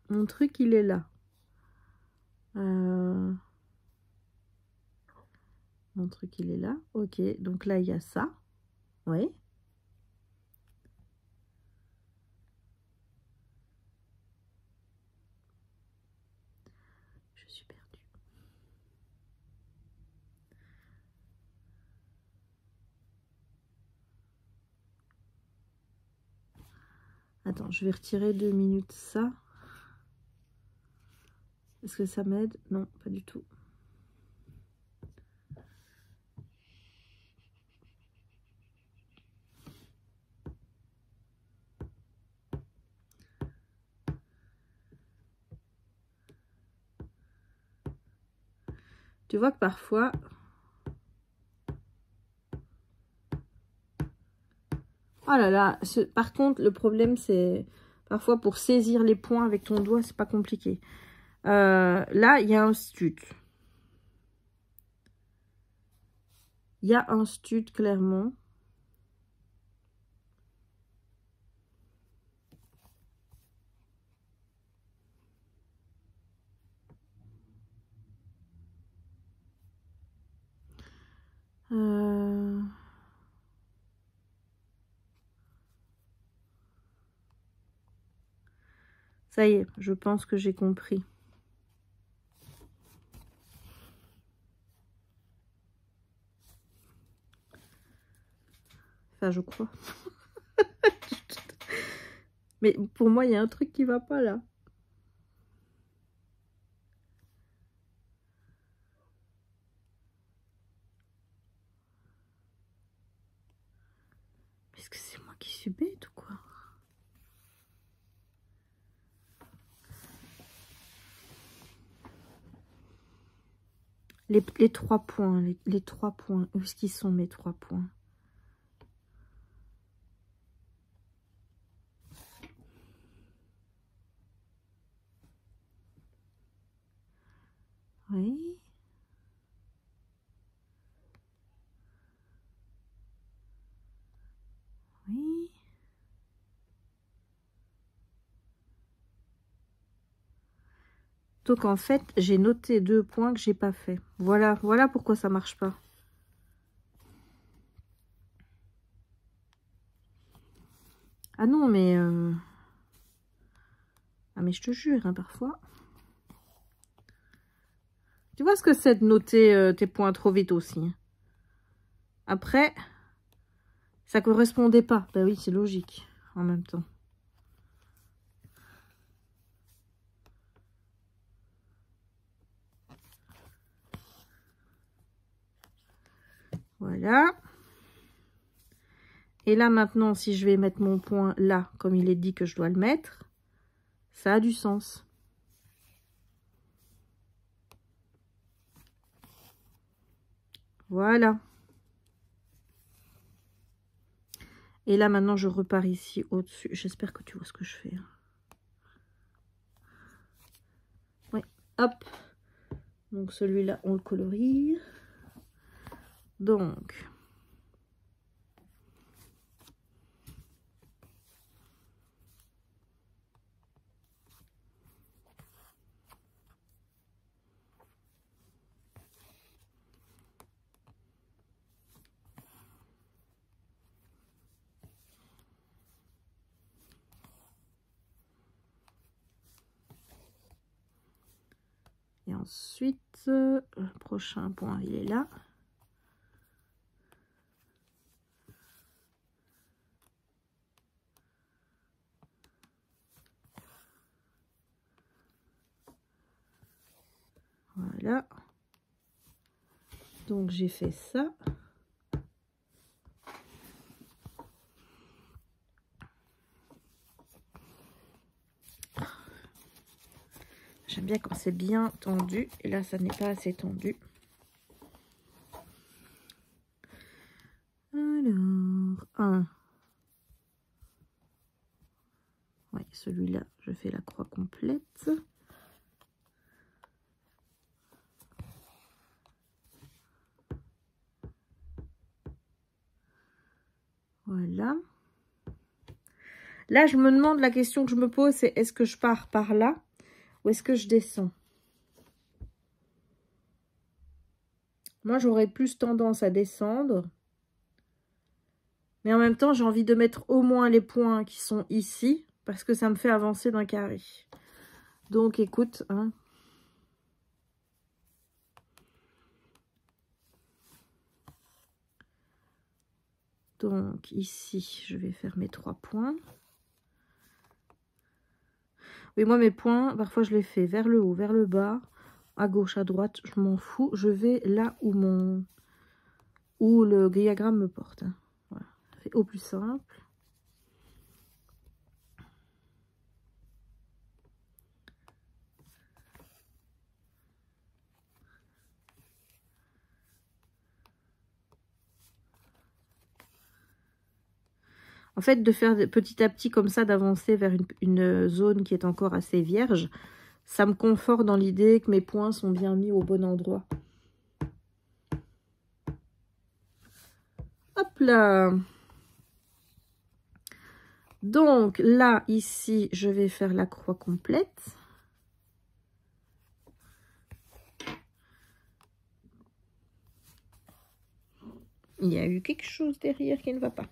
Mon truc, il est là. Mon truc, il est là. Ok, donc là, il y a ça. Oui. Je suis perdue. Attends, je vais retirer 2 minutes ça. Est-ce que ça m'aide? Non, pas du tout. Tu vois que parfois... Oh là là, par contre, le problème, c'est... Parfois, pour saisir les points avec ton doigt, c'est pas compliqué. Là, il y a un stud. Il y a un stud, clairement. Ça y est, je pense que j'ai compris. Enfin, je crois. Mais pour moi, il y a un truc qui va pas là. Est-ce que c'est moi qui suis bête ou quoi? Les 3 points, les 3 points. Où est-ce qu'ils sont mes 3 points? Oui. Oui. Donc en fait, j'ai noté 2 points que j'ai pas fait. Voilà, voilà pourquoi ça marche pas. Ah non, mais... Ah mais je te jure, hein, parfois... Tu vois ce que c'est de noter tes points trop vite aussi. Hein. Après, ça correspondait pas. Ben oui, c'est logique, en même temps. Voilà. Et là, maintenant, si je vais mettre mon point là, comme il est dit que je dois le mettre, ça a du sens. Voilà. Et là, maintenant, je repars ici au-dessus. J'espère que tu vois ce que je fais. Oui, hop. Donc, celui-là, on le colorie. Donc... Et ensuite, le prochain point, il est là. Voilà. Donc, j'ai fait ça. J'aime bien quand c'est bien tendu. Et là, ça n'est pas assez tendu. Alors, 1. Oui, celui-là, je fais la croix complète. Voilà. Là, je me demande, la question que je me pose, c'est est-ce que je pars par là ou est-ce que je descends? Moi, j'aurais plus tendance à descendre. Mais en même temps, j'ai envie de mettre au moins les points qui sont ici parce que ça me fait avancer d'un carré. Donc, écoute, hein. Donc, ici, je vais faire mes 3 points. Oui, moi, mes points, parfois, je les fais vers le haut, vers le bas, à gauche, à droite, je m'en fous. Je vais là où le diagramme me porte. Hein. Voilà, c'est au plus simple. En fait, de faire petit à petit comme ça, d'avancer vers une zone qui est encore assez vierge, ça me conforte dans l'idée que mes points sont bien mis au bon endroit. Hop là. Donc là, ici, je vais faire la croix complète. Il y a eu quelque chose derrière qui ne va pas.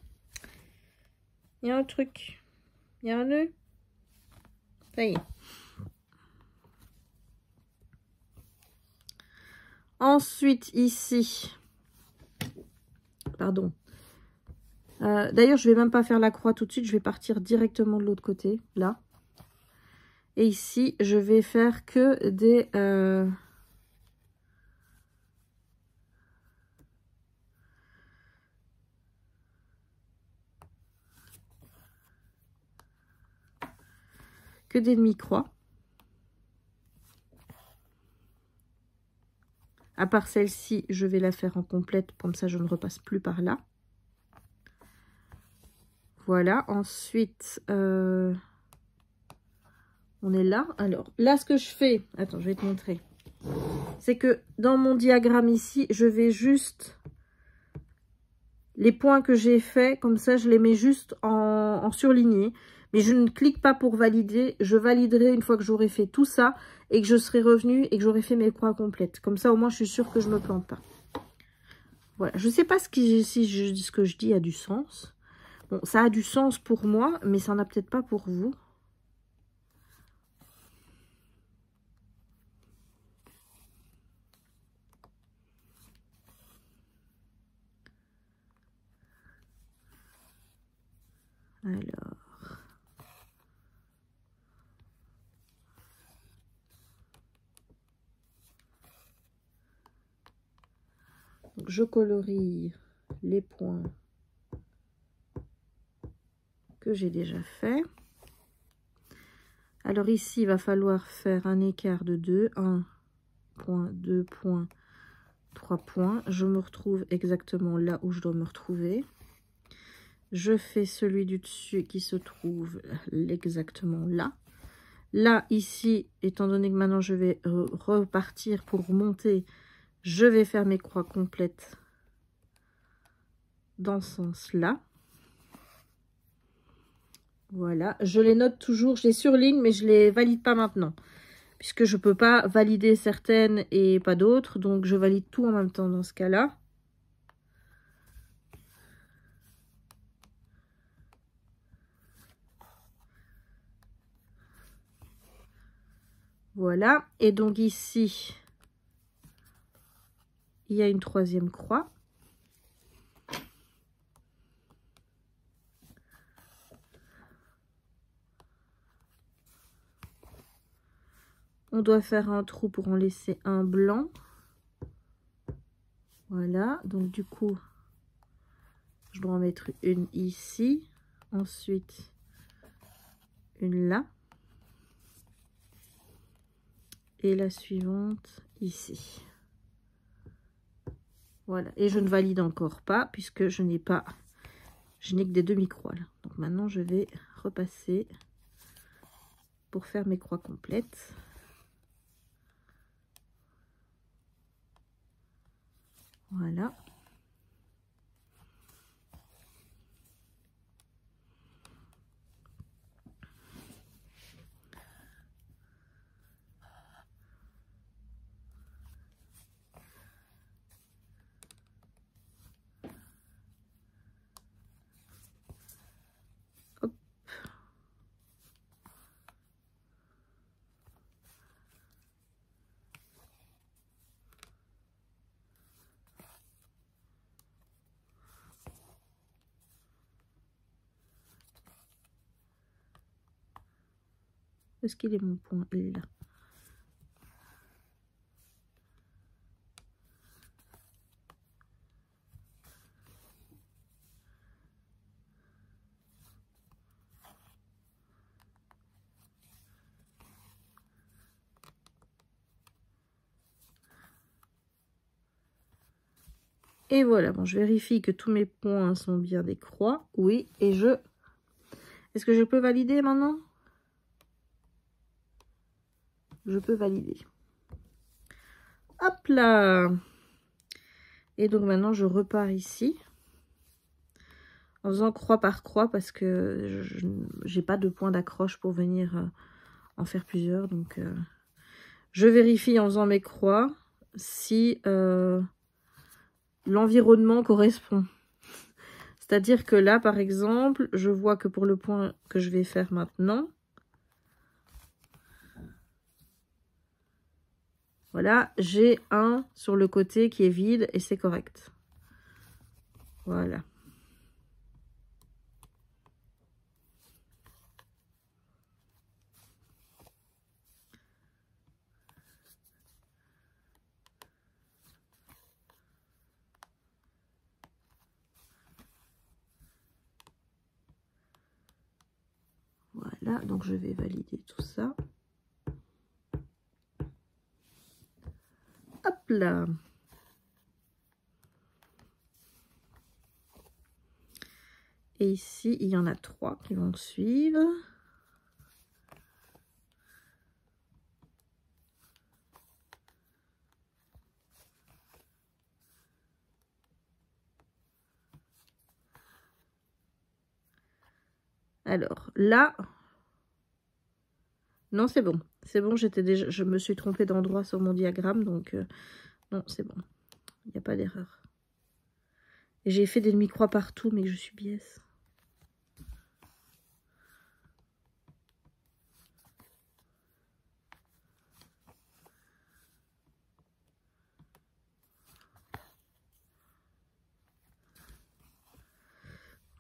Il y a un truc. Il y a un nœud. Ça y est. Ensuite, ici. Pardon. D'ailleurs, je vais même pas faire la croix tout de suite. Je vais partir directement de l'autre côté, là. Et ici, je vais faire que des... que des demi-croix. À part celle-ci, je vais la faire en complète, comme ça je ne repasse plus par là. Voilà, ensuite, on est là. Alors, là, ce que je fais, attends, je vais te montrer. C'est que dans mon diagramme ici, je vais juste... Les points que j'ai faits, comme ça, je les mets juste en surligné. Mais je ne clique pas pour valider. Je validerai une fois que j'aurai fait tout ça et que je serai revenue et que j'aurai fait mes croix complètes. Comme ça, au moins, je suis sûre que je ne me plante pas. Voilà. Je ne sais pas si ce que je dis a du sens. Bon, ça a du sens pour moi, mais ça n'en a peut-être pas pour vous. Alors... Donc, je colorie les points que j'ai déjà fait. Alors ici, il va falloir faire un écart de 2. 1 point, 2 points, 3 points. Je me retrouve exactement là où je dois me retrouver. Je fais celui du dessus qui se trouve exactement là. Là, ici, étant donné que maintenant je vais repartir pour monter, je vais faire mes croix complètes dans ce sens-là. Voilà, je les note toujours, je les surligne, mais je les valide pas maintenant. Puisque je ne peux pas valider certaines et pas d'autres, donc je valide tout en même temps dans ce cas-là. Voilà, et donc ici, il y a une troisième croix. On doit faire un trou pour en laisser un blanc. Voilà, donc du coup, je dois en mettre une ici. Ensuite, une là. Et la suivante ici. Voilà, et je ne valide encore pas puisque je n'ai que des demi-croix là. Donc maintenant, je vais repasser pour faire mes croix complètes. Voilà. Hop. Est-ce qu'il est mon point? Il est là. Et voilà, bon, je vérifie que tous mes points sont bien des croix. Oui, et je... Est-ce que je peux valider maintenant? Je peux valider. Hop là! Et donc maintenant, je repars ici. en faisant croix par croix parce que je n'ai pas de point d'accroche pour venir en faire plusieurs. Donc je vérifie en faisant mes croix si l'environnement correspond. C'est-à-dire que là, par exemple, je vois que pour le point que je vais faire maintenant, voilà, j'ai un sur le côté qui est vide et c'est correct. Voilà. Voilà, donc je vais valider tout ça. Hop là. Et ici, il y en a 3 qui vont suivre. Alors, là... Non, c'est bon. C'est bon, je me suis trompée d'endroit sur mon diagramme, donc... non, c'est bon. Il n'y a pas d'erreur. Et j'ai fait des demi-croix partout, mais je suis biaise.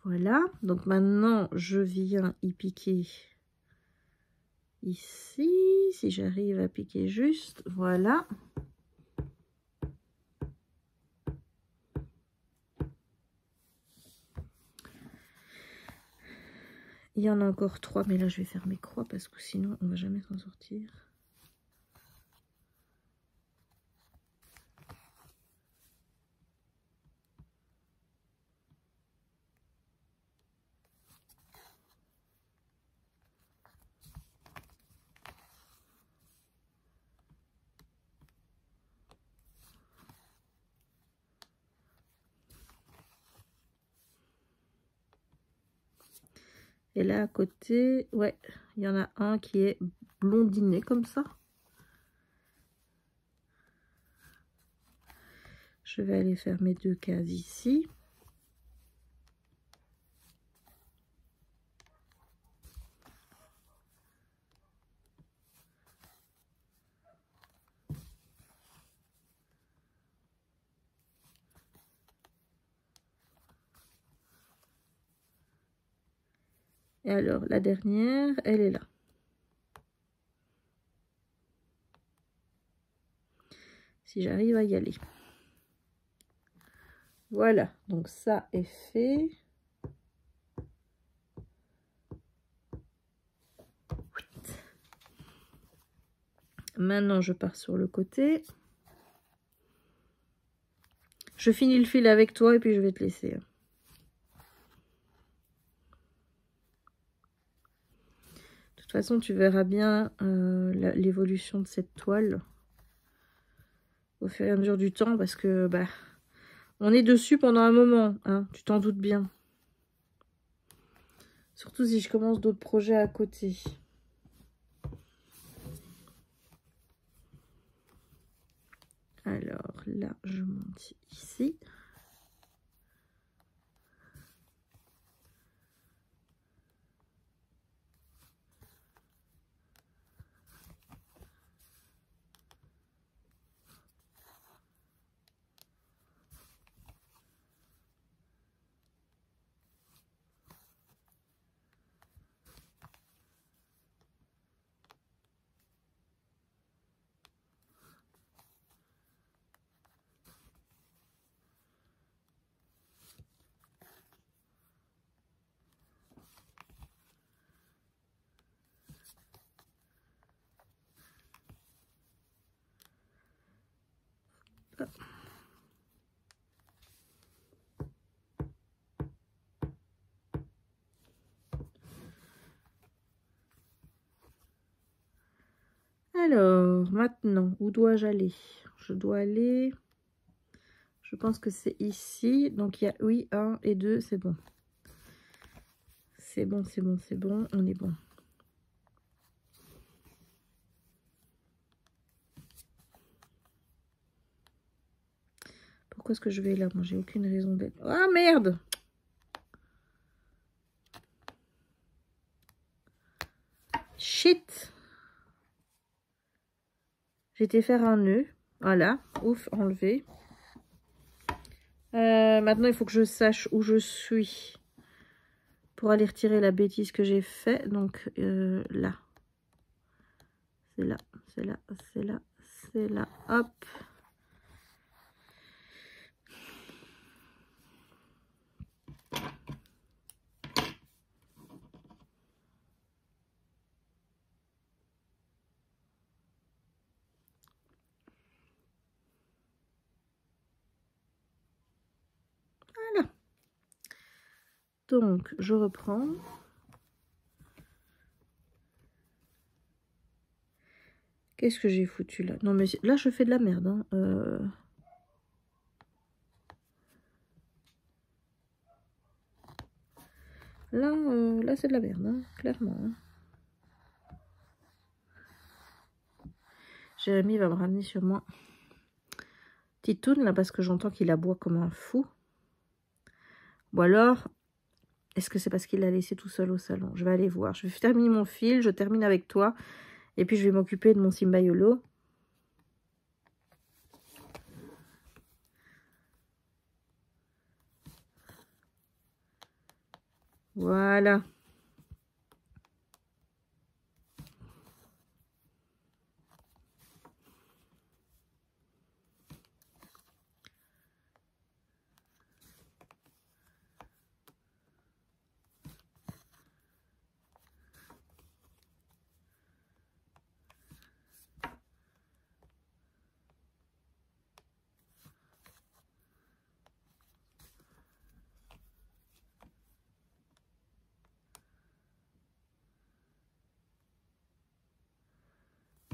Voilà, donc maintenant je viens y piquer ici, si j'arrive à piquer juste, voilà. Il y en a encore 3, mais là je vais faire mes croix parce que sinon on va jamais s'en sortir. Et là à côté, ouais, il y en a un qui est blondiné comme ça. Je vais aller faire mes 2 cases ici. Et alors, la dernière, elle est là. Si j'arrive à y aller. Voilà, donc ça est fait. Maintenant, je pars sur le côté. Je finis le fil avec toi et puis je vais te laisser. De toute façon, tu verras bien l'évolution de cette toile au fur et à mesure du temps parce que bah, on est dessus pendant un moment, hein, tu t'en doutes bien. Surtout si je commence d'autres projets à côté. Alors là, je monte ici. Alors, maintenant, où dois-je aller? Je dois aller... Je pense que c'est ici. Donc, il y a, oui, 1 et 2, c'est bon. c'est bon, c'est bon, c'est bon, on est bon. Pourquoi est-ce que je vais là? Moi, j'ai aucune raison d'être... Ah, merde! Shit! J'ai été faire un nœud. Voilà. Ouf, enlevé. Maintenant, il faut que je sache où je suis pour aller retirer la bêtise que j'ai fait. Donc, là. C'est là, c'est là, c'est là, c'est là. Hop. Voilà. Donc, je reprends. Qu'est-ce que j'ai foutu là? Non, mais là, je fais de la merde. Hein. Là, c'est de la merde, hein, clairement. Hein. Jérémy va me ramener sur moi. Titoune, là, parce que j'entends qu'il aboie comme un fou. Ou alors, est-ce que c'est parce qu'il l'a laissé tout seul au salon? Je vais aller voir. Je vais terminer mon fil, je termine avec toi. Et puis, je vais m'occuper de mon Simbayolo. Voilà.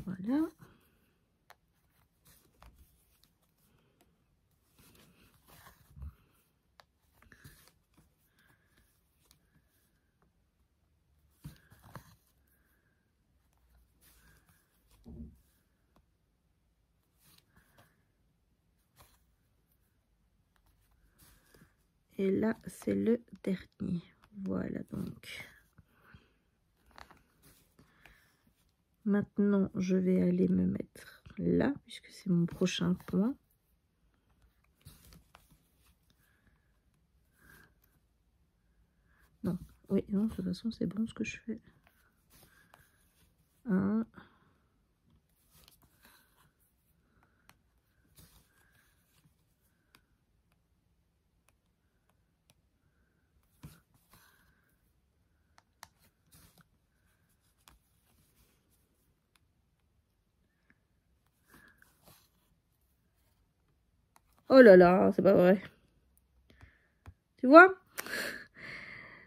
Voilà. Et là, c'est le dernier. Voilà donc. Maintenant, je vais aller me mettre là, puisque c'est mon prochain point. Non, oui, non, de toute façon, c'est bon ce que je fais. Un. Oh là là, c'est pas vrai. Tu vois?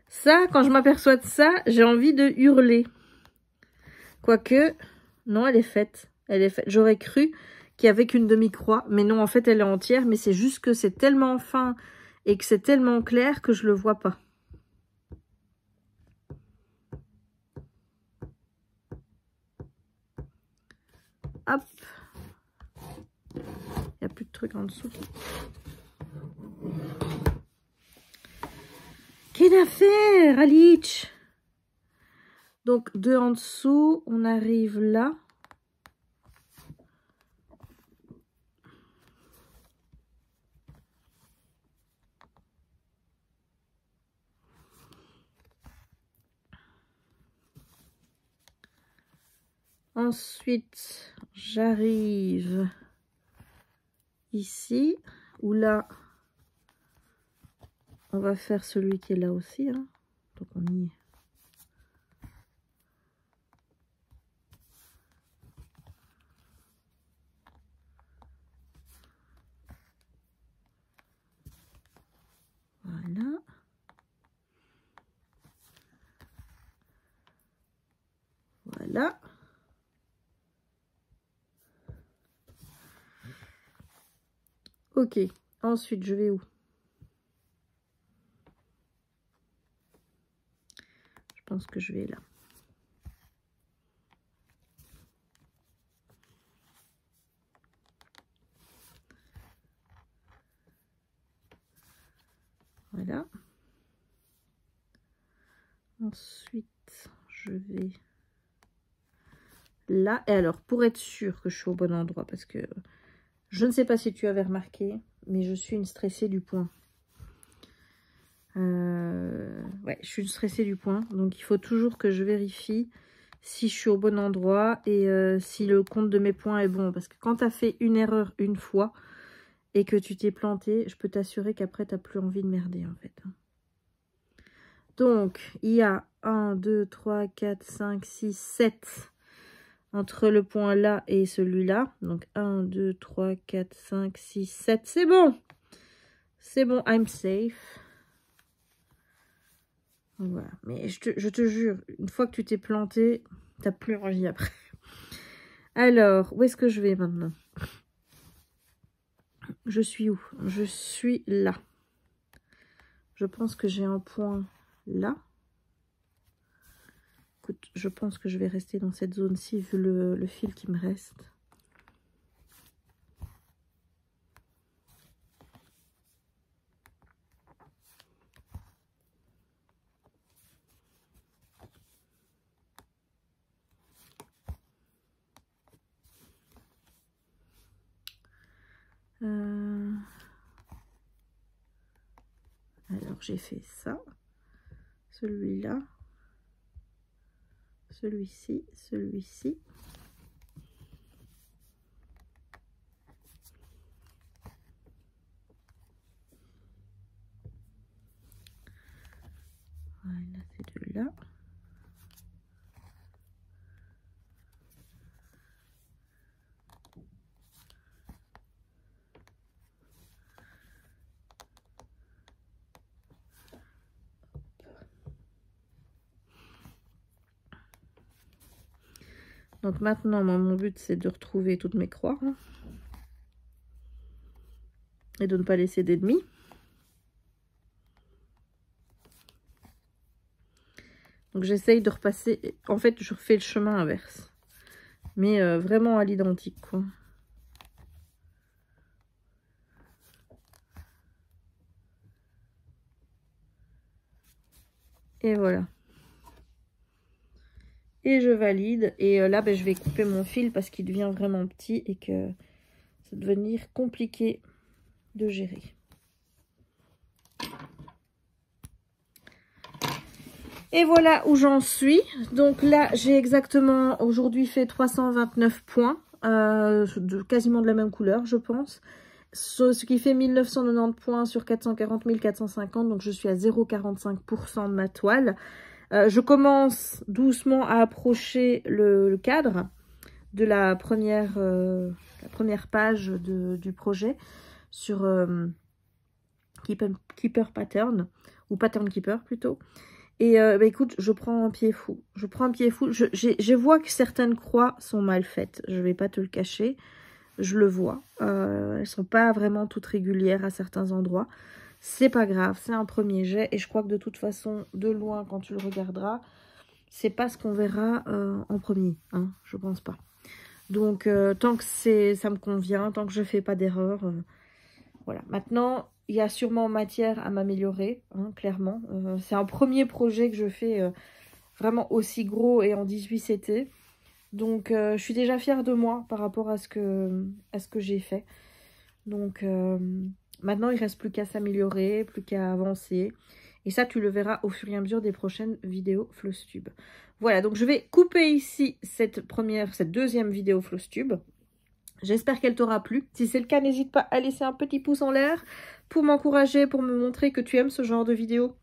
Ça, quand je m'aperçois de ça, j'ai envie de hurler. Quoique, non, elle est faite. Elle est faite. J'aurais cru qu'il n'y avait qu'une demi-croix. Mais non, en fait, elle est entière. Mais c'est juste que c'est tellement fin et que c'est tellement clair que je le vois pas. Hop. Il n'y a plus de trucs en dessous. Quelle affaire, Alice! Donc, deux en dessous. On arrive là. Ensuite, j'arrive ici, où là, on va faire celui qui est là aussi. Hein. Donc, on y est. Voilà. Voilà. Ok. Ensuite, je vais où? pense que je vais là. Voilà. Ensuite, je vais là. Et alors, pour être sûr que je suis au bon endroit, parce que je ne sais pas si tu avais remarqué, mais je suis une stressée du point. Ouais, je suis une stressée du point. Donc, il faut toujours que je vérifie si je suis au bon endroit et si le compte de mes points est bon. Parce que quand tu as fait une erreur une fois et que tu t'es planté, je peux t'assurer qu'après, tu n'as plus envie de merder, en fait. Donc, il y a 1, 2, 3, 4, 5, 6, 7 entre le point là et celui-là. Donc, 1, 2, 3, 4, 5, 6, 7. C'est bon. C'est bon, I'm safe. Voilà. Mais je te jure, une fois que tu t'es planté, t'as plus envie après. Alors, où est-ce que je vais maintenant? Je suis où? Je suis là. Je pense que j'ai un point là. Écoute, je pense que je vais rester dans cette zone-ci vu le fil qui me reste. Alors, j'ai fait ça. Celui-là. Celui-ci. Celui-ci. Voilà, ces deux-là. Donc maintenant, moi, mon but, c'est de retrouver toutes mes croix. Hein, et de ne pas laisser d'ennemis. Donc j'essaye de repasser. En fait, je refais le chemin inverse. Mais vraiment à l'identique, quoi. Et voilà. Et je valide. Et là, ben, je vais couper mon fil parce qu'il devient vraiment petit et que ça va devenir compliqué de gérer. Et voilà où j'en suis. Donc là, j'ai exactement aujourd'hui fait 329 points. Quasiment de la même couleur, je pense. Ce qui fait 1990 points sur 440 450. Donc je suis à 0,45% de ma toile. Je commence doucement à approcher le cadre de la première page du projet sur Keeper Pattern, ou Pattern Keeper plutôt. Et bah, écoute, je prends un pied fou. Je prends un pied fou. Je vois que certaines croix sont mal faites. Je vais pas te le cacher. Je le vois. Elles sont pas vraiment toutes régulières à certains endroits. C'est pas grave, c'est un premier jet. Et je crois que de toute façon, de loin, quand tu le regarderas, c'est pas ce qu'on verra en premier. Hein, je pense pas. Donc, tant que ça me convient, tant que je fais pas d'erreur, voilà. Maintenant, il y a sûrement matière à m'améliorer, hein, clairement. C'est un premier projet que je fais vraiment aussi gros et en 18 CT. Donc, je suis déjà fière de moi par rapport à ce que j'ai fait. Donc, maintenant, il ne reste plus qu'à s'améliorer, plus qu'à avancer. Et ça, tu le verras au fur et à mesure des prochaines vidéos Flosstube. Voilà, donc je vais couper ici cette deuxième vidéo Flosstube. J'espère qu'elle t'aura plu. Si c'est le cas, n'hésite pas à laisser un petit pouce en l'air pour m'encourager, pour me montrer que tu aimes ce genre de vidéo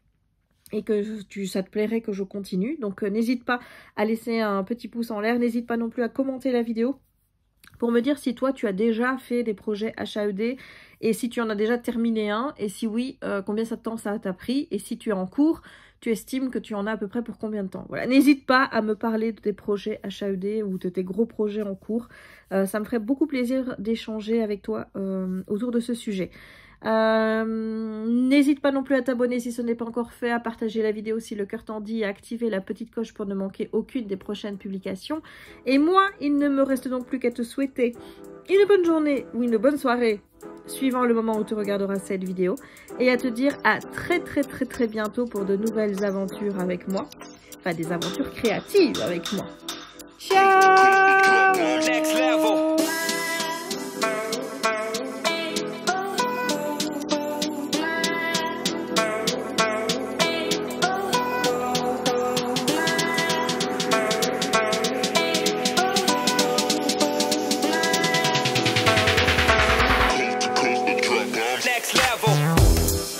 et que ça te plairait que je continue. Donc n'hésite pas à laisser un petit pouce en l'air. N'hésite pas non plus à commenter la vidéo pour me dire si toi tu as déjà fait des projets HAED et si tu en as déjà terminé un et si oui, combien de temps ça t'a pris, et si tu es en cours, tu estimes que tu en as à peu près pour combien de temps. Voilà, n'hésite pas à me parler de tes projets HAED ou de tes gros projets en cours. Ça me ferait beaucoup plaisir d'échanger avec toi autour de ce sujet. N'hésite pas non plus à t'abonner si ce n'est pas encore fait, à partager la vidéo si le cœur t'en dit, à activer la petite cloche pour ne manquer aucune des prochaines publications. Et moi, il ne me reste donc plus qu'à te souhaiter une bonne journée ou une bonne soirée, suivant le moment où tu regarderas cette vidéo, et à te dire à très bientôt pour de nouvelles aventures avec moi, enfin des aventures créatives avec moi. Ciao!